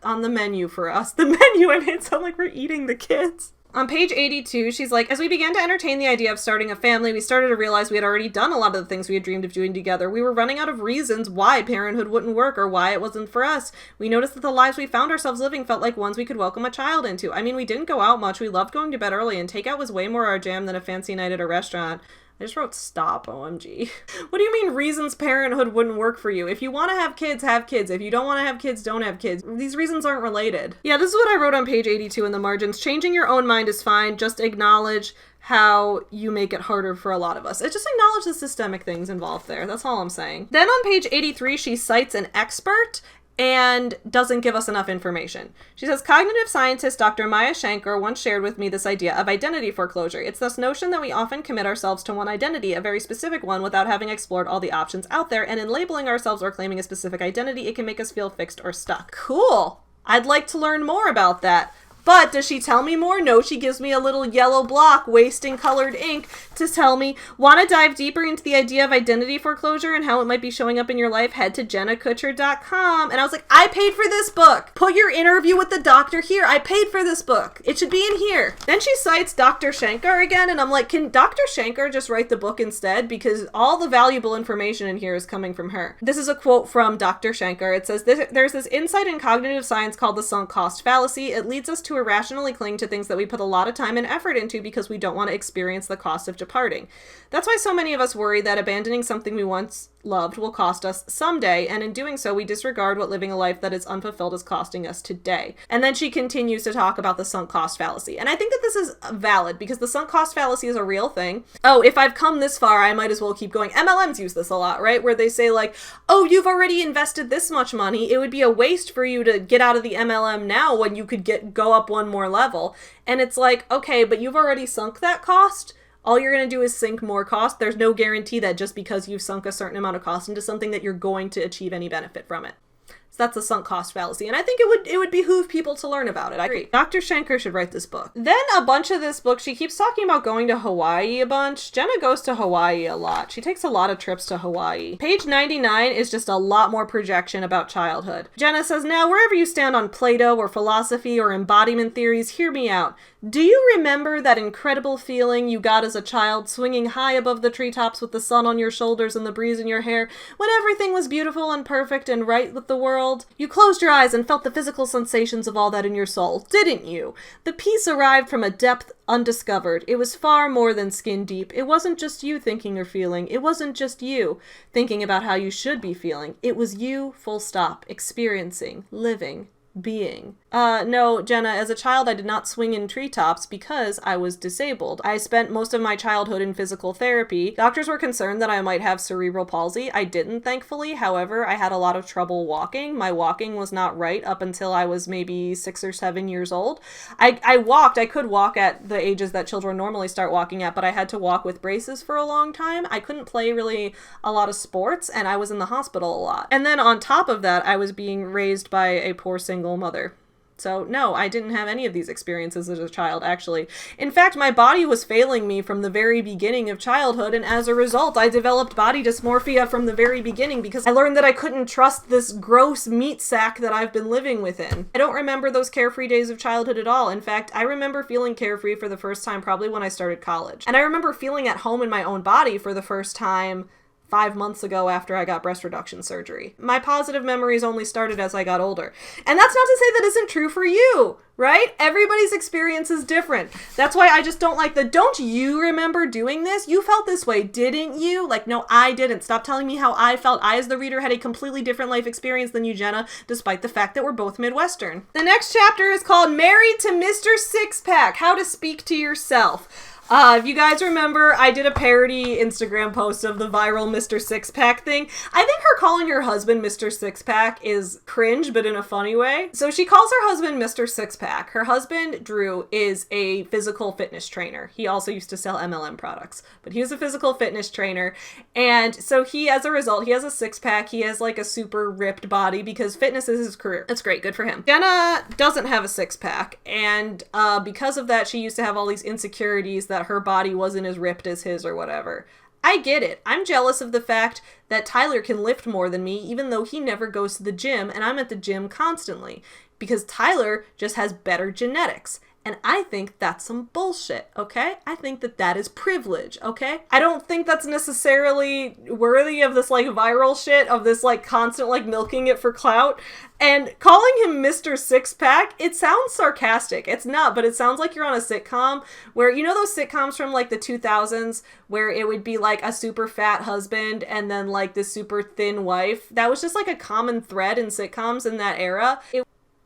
on the menu for us. The menu, I made it sound like we're eating the kids. On page 82, she's like, as we began to entertain the idea of starting a family, we started to realize we had already done a lot of the things we had dreamed of doing together. We were running out of reasons why parenthood wouldn't work or why it wasn't for us. We noticed that the lives we found ourselves living felt like ones we could welcome a child into. I mean, we didn't go out much. We loved going to bed early, and takeout was way more our jam than a fancy night at a restaurant. I just wrote stop, OMG. What do you mean reasons parenthood wouldn't work for you? If you want to have kids, have kids. If you don't want to have kids, don't have kids. These reasons aren't related. Yeah, this is what I wrote on page 82 in the margins. Changing your own mind is fine. Just acknowledge how you make it harder for a lot of us. It just acknowledge the systemic things involved there. That's all I'm saying. Then on page 83, she cites an expert and doesn't give us enough information. She says, cognitive scientist Dr. Maya Shankar once shared with me this idea of identity foreclosure. It's this notion that we often commit ourselves to one identity, a very specific one, without having explored all the options out there, and in labeling ourselves or claiming a specific identity, it can make us feel fixed or stuck. Cool. I'd like to learn more about that. But does she tell me more? No, she gives me a little yellow block wasting colored ink to tell me, want to dive deeper into the idea of identity foreclosure and how it might be showing up in your life? Head to jennakutcher.com. And I was like, I paid for this book. Put your interview with the doctor here. I paid for this book. It should be in here. Then she cites Dr. Shankar again, and I'm like, can Dr. Shankar just write the book instead? Because all the valuable information in here is coming from her. This is a quote from Dr. Shankar. It says, there's this insight in cognitive science called the sunk cost fallacy. It leads us to irrationally cling to things that we put a lot of time and effort into because we don't want to experience the cost of departing. That's why so many of us worry that abandoning something we once loved will cost us someday, and in doing so we disregard what living a life that is unfulfilled is costing us today. And then she continues to talk about the sunk cost fallacy, and I think that this is valid because the sunk cost fallacy is a real thing. Oh, if I've come this far, I might as well keep going. MLMs use this a lot, right? Where they say like, oh, you've already invested this much money, it would be a waste for you to get out of the MLM now when you could go up one more level. And it's like, okay, but you've already sunk that cost. All you're going to do is sink more cost. There's no guarantee that just because you've sunk a certain amount of cost into something that you're going to achieve any benefit from it. So that's a sunk cost fallacy. And I think it would behoove people to learn about it. I agree. Dr. Shankar should write this book. Then a bunch of this book, she keeps talking about going to Hawaii a bunch. Jenna goes to Hawaii a lot. She takes a lot of trips to Hawaii. Page 99 is just a lot more projection about childhood. Jenna says, now wherever you stand on Plato or philosophy or embodiment theories, hear me out. Do you remember that incredible feeling you got as a child swinging high above the treetops with the sun on your shoulders and the breeze in your hair when everything was beautiful and perfect and right with the world? You closed your eyes and felt the physical sensations of all that in your soul, didn't you? The peace arrived from a depth undiscovered. It was far more than skin deep. It wasn't just you thinking or feeling. It wasn't just you thinking about how you should be feeling. It was you, full stop, experiencing, living, being. No, Jenna, as a child I did not swing in treetops because I was disabled. I spent most of my childhood in physical therapy. Doctors were concerned that I might have cerebral palsy. I didn't, thankfully. However, I had a lot of trouble walking. My walking was not right up until I was maybe 6 or 7 years old. I could walk at the ages that children normally start walking at, but I had to walk with braces for a long time. I couldn't play really a lot of sports, and I was in the hospital a lot. And then on top of that, I was being raised by a poor single mother. So no, I didn't have any of these experiences as a child, actually. In fact, my body was failing me from the very beginning of childhood, and as a result, I developed body dysmorphia from the very beginning because I learned that I couldn't trust this gross meat sack that I've been living within. I don't remember those carefree days of childhood at all. In fact, I remember feeling carefree for the first time probably when I started college. And I remember feeling at home in my own body for the first time 5 months ago after I got breast reduction surgery. My positive memories only started as I got older. And that's not to say that isn't true for you, right? Everybody's experience is different. That's why I just don't like the, don't you remember doing this? You felt this way, didn't you? Like, no, I didn't. Stop telling me how I felt. I, as the reader, had a completely different life experience than you, Jenna, despite the fact that we're both Midwestern. The next chapter is called Married to Mr. Six-Pack, How to Speak to Yourself. If you guys remember, I did a parody Instagram post of the viral Mr. Six-Pack thing. I think her calling her husband Mr. Six-Pack is cringe, but in a funny way. So she calls her husband Mr. Six-Pack. Her husband, Drew, is a physical fitness trainer. He also used to sell MLM products, but he was a physical fitness trainer. And so he, as a result, he has a six-pack. He has like a super ripped body because fitness is his career. That's great. Good for him. Jenna doesn't have a six-pack. And because of that, she used to have all these insecurities that her body wasn't as ripped as his or whatever. I get it. I'm jealous of the fact that Tyler can lift more than me even though he never goes to the gym and I'm at the gym constantly because Tyler just has better genetics. And I think that's some bullshit, okay? I think that that is privilege, okay? I don't think that's necessarily worthy of this, like, viral shit, of this, like, constant, like, milking it for clout. And calling him Mr. Six-Pack, it sounds sarcastic. It's not, but it sounds like you're on a sitcom where, you know those sitcoms from, like, the 2000s where it would be, like, a super fat husband and then, like, this super thin wife? That was just, like, a common thread in sitcoms in that era.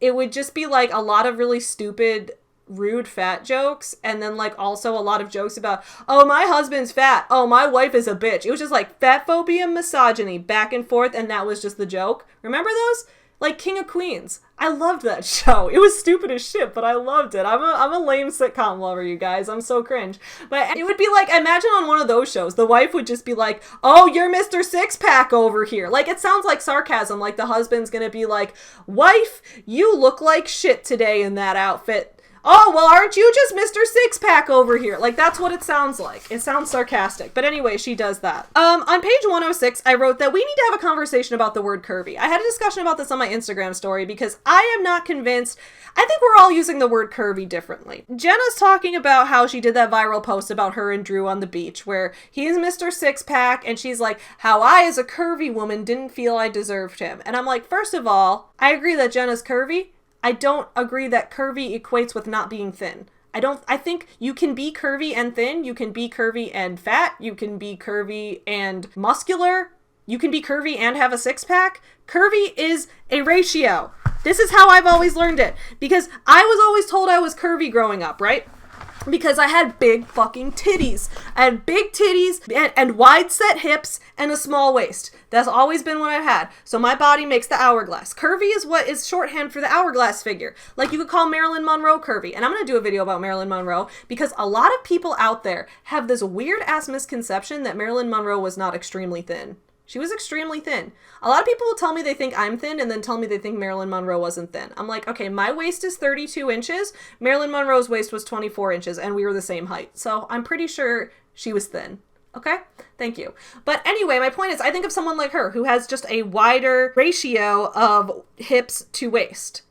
It would just be, like, a lot of really stupid rude fat jokes and then like also a lot of jokes about, oh, my husband's fat, oh, my wife is a bitch. It was just like fat phobia, misogyny, back and forth, and that was just the joke. Remember those? Like King of Queens. I loved that show. It was stupid as shit, but I loved it. I'm a lame sitcom lover, you guys. I'm so cringe. But it would be like, imagine on one of those shows, the wife would just be like, oh, you're Mr. Six-Pack over here. Like, it sounds like sarcasm. Like the husband's gonna be like, wife, you look like shit today in that outfit. oh, well, aren't you just Mr. Six-Pack over here? Like, that's what it sounds like. It sounds sarcastic. But anyway, she does that. On page 106, I wrote that we need to have a conversation about the word curvy. I had a discussion about this on my Instagram story because I am not convinced. I think we're all using the word curvy differently. Jenna's talking about how she did that viral post about her and Drew on the beach where he is Mr. Six-Pack and she's like, how I as a curvy woman didn't feel I deserved him. And I'm like, first of all, I agree that Jenna's curvy. I don't agree that curvy equates with not being thin. I think you can be curvy and thin. You can be curvy and fat. You can be curvy and muscular. You can be curvy and have a six-pack. Curvy is a ratio. This is how I've always learned it. Because I was always told I was curvy growing up, right? Because I had big fucking titties. I had big titties and wide set hips and a small waist. That's always been what I've had. So my body makes the hourglass. Curvy is what is shorthand for the hourglass figure. Like you could call Marilyn Monroe curvy. And I'm going to do a video about Marilyn Monroe because a lot of people out there have this weird ass misconception that Marilyn Monroe was not extremely thin. She was extremely thin. A lot of people will tell me they think I'm thin and then tell me they think Marilyn Monroe wasn't thin. I'm like, okay, my waist is 32 inches. Marilyn Monroe's waist was 24 inches and we were the same height. So I'm pretty sure she was thin. Okay? Thank you. But anyway, my point is I think of someone like her who has just a wider ratio of hips to waist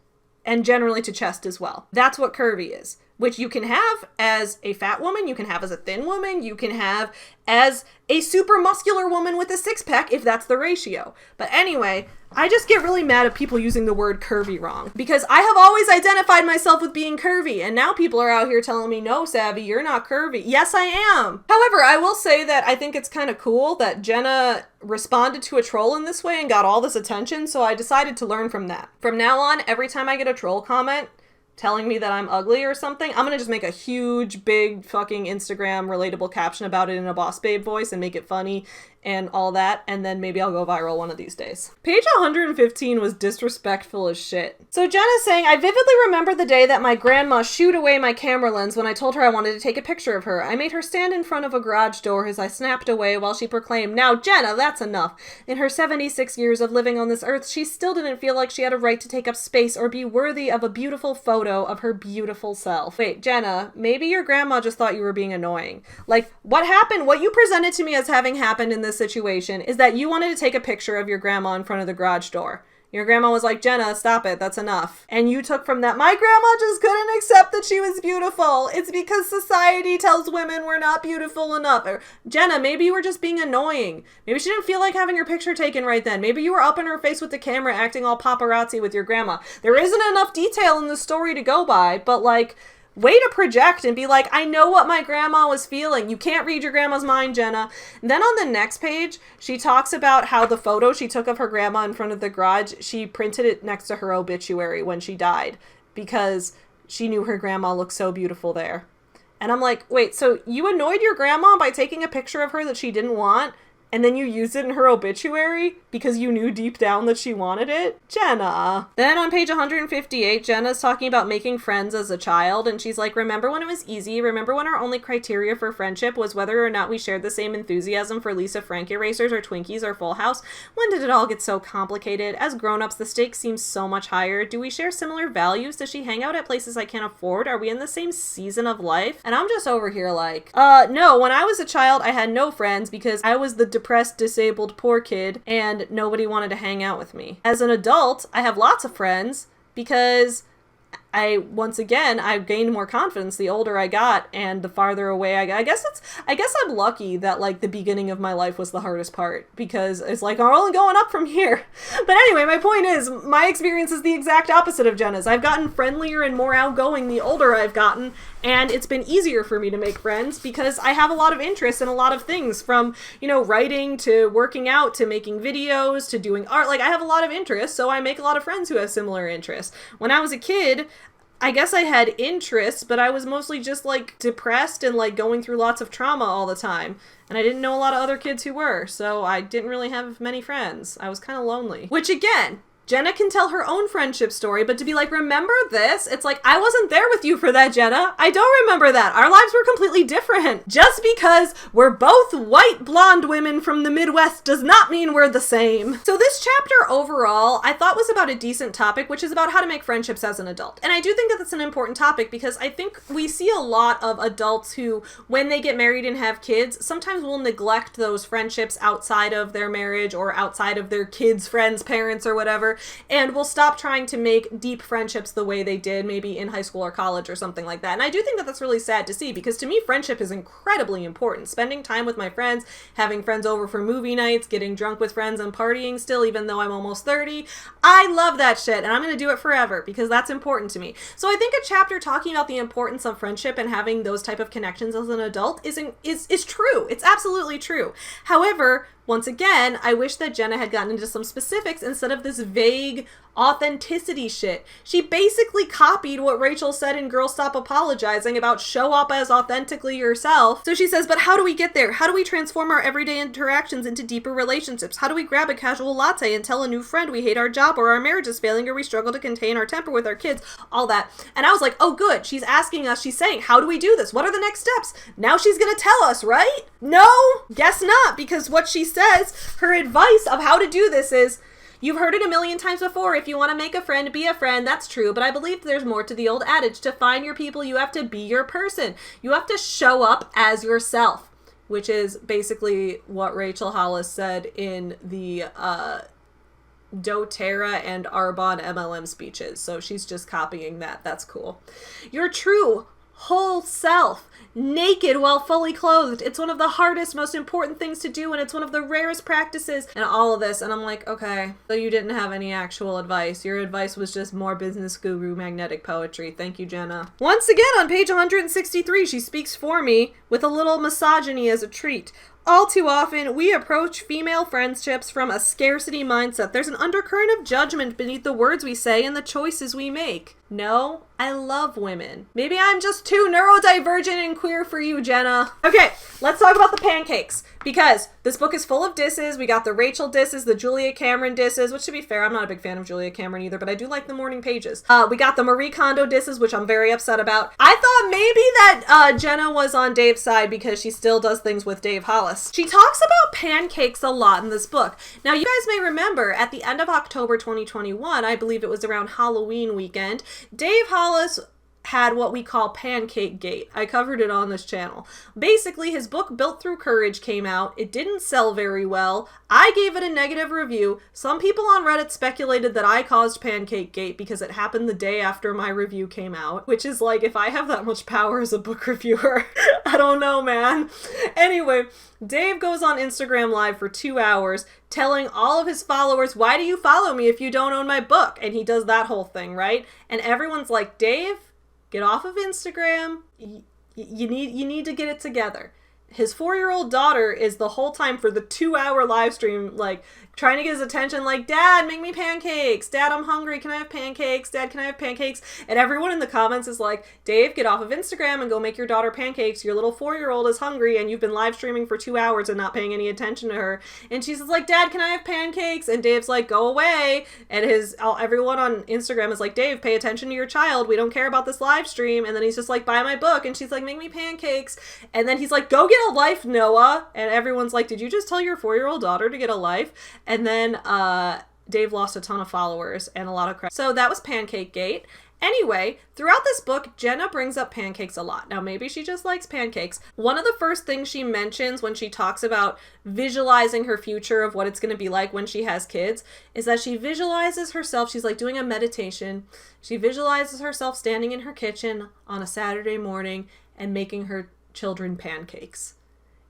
and generally to chest as well. That's what curvy is. Which you can have as a fat woman, you can have as a thin woman, you can have as a super muscular woman with a six-pack if that's the ratio. But anyway, I just get really mad at people using the word curvy wrong because I have always identified myself with being curvy and now people are out here telling me, no, Savvy, you're not curvy. Yes, I am. However, I will say that I think it's kind of cool that Jenna responded to a troll in this way and got all this attention, so I decided to learn from that. From now on, every time I get a troll comment telling me that I'm ugly or something, I'm gonna just make a huge, big, fucking Instagram relatable caption about it in a boss babe voice and make it funny and all that, and then maybe I'll go viral one of these days. Page 115 was disrespectful as shit. So Jenna's saying, I vividly remember the day that my grandma shooed away my camera lens when I told her I wanted to take a picture of her. I made her stand in front of a garage door as I snapped away while she proclaimed, now Jenna, that's enough. In her 76 years of living on this earth, she still didn't feel like she had a right to take up space or be worthy of a beautiful photo of her beautiful self. Wait, Jenna, maybe your grandma just thought you were being annoying. Like, what happened, what you presented to me as having happened in this situation is that you wanted to take a picture of your grandma in front of the garage door. Your grandma was like, Jenna, stop it, that's enough. And you took from that, my grandma just couldn't accept that she was beautiful. It's because society tells women we're not beautiful enough. Or, Jenna, maybe you were just being annoying. Maybe she didn't feel like having your picture taken right then. Maybe you were up in her face with the camera acting all paparazzi with your grandma. There isn't enough detail in the story to go by, but like, way to project and be like, I know what my grandma was feeling. You can't read your grandma's mind, Jenna. And then on the next page, she talks about how the photo she took of her grandma in front of the garage, she printed it next to her obituary when she died because she knew her grandma looked so beautiful there. And I'm like, wait, so you annoyed your grandma by taking a picture of her that she didn't want? And then you used it in her obituary because you knew deep down that she wanted it? Jenna. Then on page 158, Jenna's talking about making friends as a child, and she's like, remember when it was easy? Remember when our only criteria for friendship was whether or not we shared the same enthusiasm for Lisa Frank erasers or Twinkies or Full House? When did it all get so complicated? As grown-ups, the stakes seem so much higher. Do we share similar values? Does she hang out at places I can't afford? Are we in the same season of life? And I'm just over here like, no, when I was a child, I had no friends because I was the depressed, disabled, poor kid, and nobody wanted to hang out with me. As an adult, I have lots of friends because once again, I've gained more confidence the older I got and the farther away I got. I guess I'm lucky that like the beginning of my life was the hardest part because it's like, I'm only going up from here. But anyway, my point is my experience is the exact opposite of Jenna's. I've gotten friendlier and more outgoing the older I've gotten, and it's been easier for me to make friends because I have a lot of interest in a lot of things, from, you know, writing to working out to making videos to doing art. Like, I have a lot of interests, so I make a lot of friends who have similar interests. When I was a kid, I guess I had interests, but I was mostly just like depressed and like going through lots of trauma all the time. And I didn't know a lot of other kids who were, so I didn't really have many friends. I was kind of lonely. Which again, Jenna can tell her own friendship story, but to be like, remember this? It's like, I wasn't there with you for that, Jenna. I don't remember that. Our lives were completely different. Just because we're both white blonde women from the Midwest does not mean we're the same. So this chapter overall, I thought was about a decent topic, which is about how to make friendships as an adult. And I do think that that's an important topic because I think we see a lot of adults who, when they get married and have kids, sometimes will neglect those friendships outside of their marriage or outside of their kids' friends, parents, or whatever, and will stop trying to make deep friendships the way they did maybe in high school or college or something like that. And I do think that that's really sad to see because to me, friendship is incredibly important. Spending time with my friends, having friends over for movie nights, getting drunk with friends and partying still, even though I'm almost 30. I love that shit and I'm going to do it forever because that's important to me. So I think a chapter talking about the importance of friendship and having those type of connections as an adult is true. It's absolutely true. However, once again, I wish that Jenna had gotten into some specifics instead of this vague authenticity shit. She basically copied what Rachel said in Girl Stop Apologizing about show up as authentically yourself. So she says, but how do we get there? How do we transform our everyday interactions into deeper relationships? How do we grab a casual latte and tell a new friend we hate our job or our marriage is failing or we struggle to contain our temper with our kids? All that. And I was like, oh good, she's asking us, she's saying, how do we do this? What are the next steps? Now she's gonna tell us, right? No, guess not, because what she says, her advice of how to do this is, you've heard it a million times before. If you want to make a friend, be a friend. That's true. But I believe there's more to the old adage. To find your people, you have to be your person. You have to show up as yourself, which is basically what Rachel Hollis said in the doTERRA and Arbonne MLM speeches. So she's just copying that. That's cool. Your true whole self. Naked while fully clothed. It's one of the hardest, most important things to do, and it's one of the rarest practices and all of this. And I'm like, okay, so you didn't have any actual advice. Your advice was just more business guru magnetic poetry. Thank you, Jenna. Once again, on page 163, she speaks for me with a little misogyny as a treat. All too often, we approach female friendships from a scarcity mindset. There's an undercurrent of judgment beneath the words we say and the choices we make. No, I love women. Maybe I'm just too neurodivergent and queer for you, Jenna. Okay, let's talk about the pancakes, because this book is full of disses. We got the Rachel disses, the Julia Cameron disses, which to be fair, I'm not a big fan of Julia Cameron either, but I do like the morning pages. We got the Marie Kondo disses, which I'm very upset about. I thought maybe that Jenna was on Dave's side because she still does things with Dave Hollis. She talks about pancakes a lot in this book. Now, you guys may remember at the end of October 2021, I believe it was around Halloween weekend, Dave Hollis had what we call Pancake Gate. I covered it on this channel. Basically, his book Built Through Courage came out. It didn't sell very well. I gave it a negative review. Some people on Reddit speculated that I caused Pancake Gate because it happened the day after my review came out, which is like, if I have that much power as a book reviewer, I don't know, man. Anyway, Dave goes on Instagram Live for 2 hours telling all of his followers, why do you follow me if you don't own my book? And he does that whole thing, right? And everyone's like, Dave, get off of Instagram. You need to get it together. His 4-year-old daughter is the whole time for the 2-hour live stream, like, trying to get his attention, like, Dad, make me pancakes. Dad, I'm hungry. Can I have pancakes? Dad, can I have pancakes? And everyone in the comments is like, Dave, get off of Instagram and go make your daughter pancakes. Your little 4-year-old is hungry and you've been live streaming for 2 hours and not paying any attention to her. And she's like, Dad, can I have pancakes? And Dave's like, go away. And everyone on Instagram is like, Dave, pay attention to your child. We don't care about this live stream. And then he's just like, buy my book. And she's like, make me pancakes. And then he's like, go get a life, Noah. And everyone's like, did you just tell your 4-year-old daughter to get a life? And then Dave lost a ton of followers and a lot of crap. So that was Pancake Gate. Anyway, throughout this book, Jenna brings up pancakes a lot. Now, maybe she just likes pancakes. One of the first things she mentions when she talks about visualizing her future of what it's going to be like when she has kids is that she visualizes herself. She's like doing a meditation. She visualizes herself standing in her kitchen on a Saturday morning and making her children pancakes.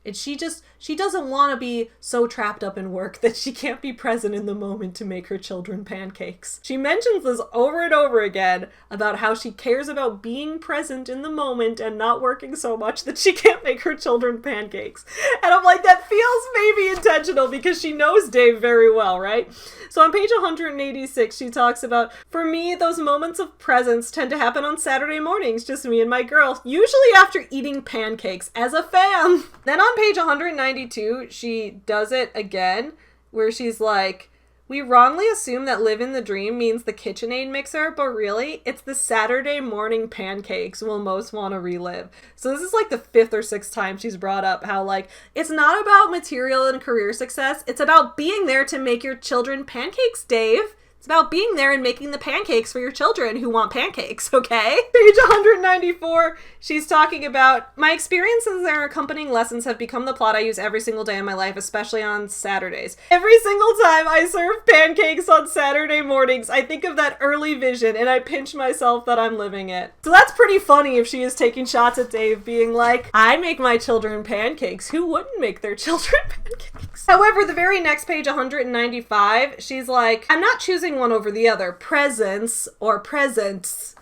And she doesn't want to be so trapped up in work that she can't be present in the moment to make her children pancakes. She mentions this over and over again about how she cares about being present in the moment and not working so much that she can't make her children pancakes. And I'm like, that feels maybe intentional because she knows Dave very well, right? So on page 186, she talks about, for me, those moments of presence tend to happen on Saturday mornings, just me and my girl, usually after eating pancakes as a fan. Then on page 192, she does it again, where she's like, We wrongly assume that live in the dream means the KitchenAid mixer, but really, it's the Saturday morning pancakes we'll most want to relive. So this is like the 5th or 6th time she's brought up how, like, it's not about material and career success. It's about being there to make your children pancakes, Dave. It's about being there and making the pancakes for your children who want pancakes, okay? Page 194, she's talking about, my experiences and their accompanying lessons have become the plot I use every single day of my life, especially on Saturdays. Every single time I serve pancakes on Saturday mornings, I think of that early vision and I pinch myself that I'm living it. So that's pretty funny if she is taking shots at Dave being like, I make my children pancakes. Who wouldn't make their children pancakes? However, the very next page, 195, she's like, I'm not choosing one over the other. Presents or presents.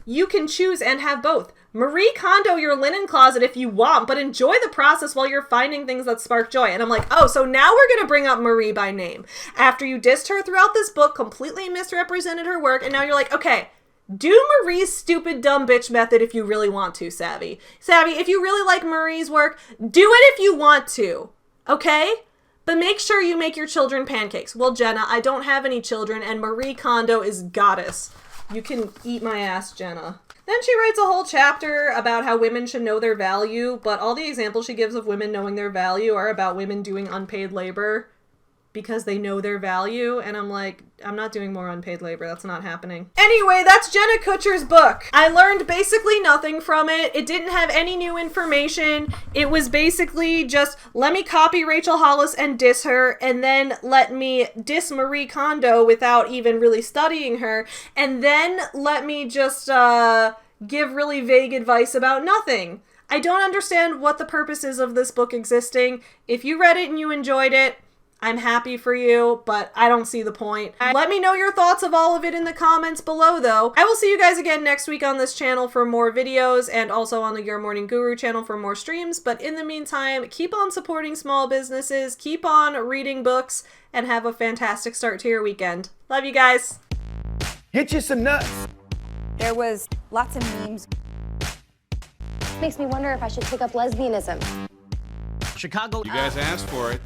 You can choose and have both. Marie Kondo your linen closet if you want, but enjoy the process while you're finding things that spark joy. And I'm like, oh, so now we're gonna bring up Marie by name. After you dissed her throughout this book, completely misrepresented her work, and now you're like, okay, do Marie's stupid dumb bitch method if you really want to, Savvy. Savvy, if you really like Marie's work, do it if you want to, okay? But make sure you make your children pancakes. Well, Jenna, I don't have any children, and Marie Kondo is goddess. You can eat my ass, Jenna. Then she writes a whole chapter about how women should know their value, but all the examples she gives of women knowing their value are about women doing unpaid labor because they know their value, and I'm like, I'm not doing more unpaid labor. That's not happening. Anyway, that's Jenna Kutcher's book. I learned basically nothing from it. It didn't have any new information. It was basically just, let me copy Rachel Hollis and diss her, and then let me diss Marie Kondo without even really studying her, and then let me just give really vague advice about nothing. I don't understand what the purpose is of this book existing. If you read it and you enjoyed it, I'm happy for you, but I don't see the point. Let me know your thoughts of all of it in the comments below, though. I will see you guys again next week on this channel for more videos and also on the Your Morning Guru channel for more streams. But in the meantime, keep on supporting small businesses, keep on reading books, and have a fantastic start to your weekend. Love you guys.
Get you some nuts.
There was lots of memes.
Makes me wonder if I should take up lesbianism.
Chicago. You guys asked for it.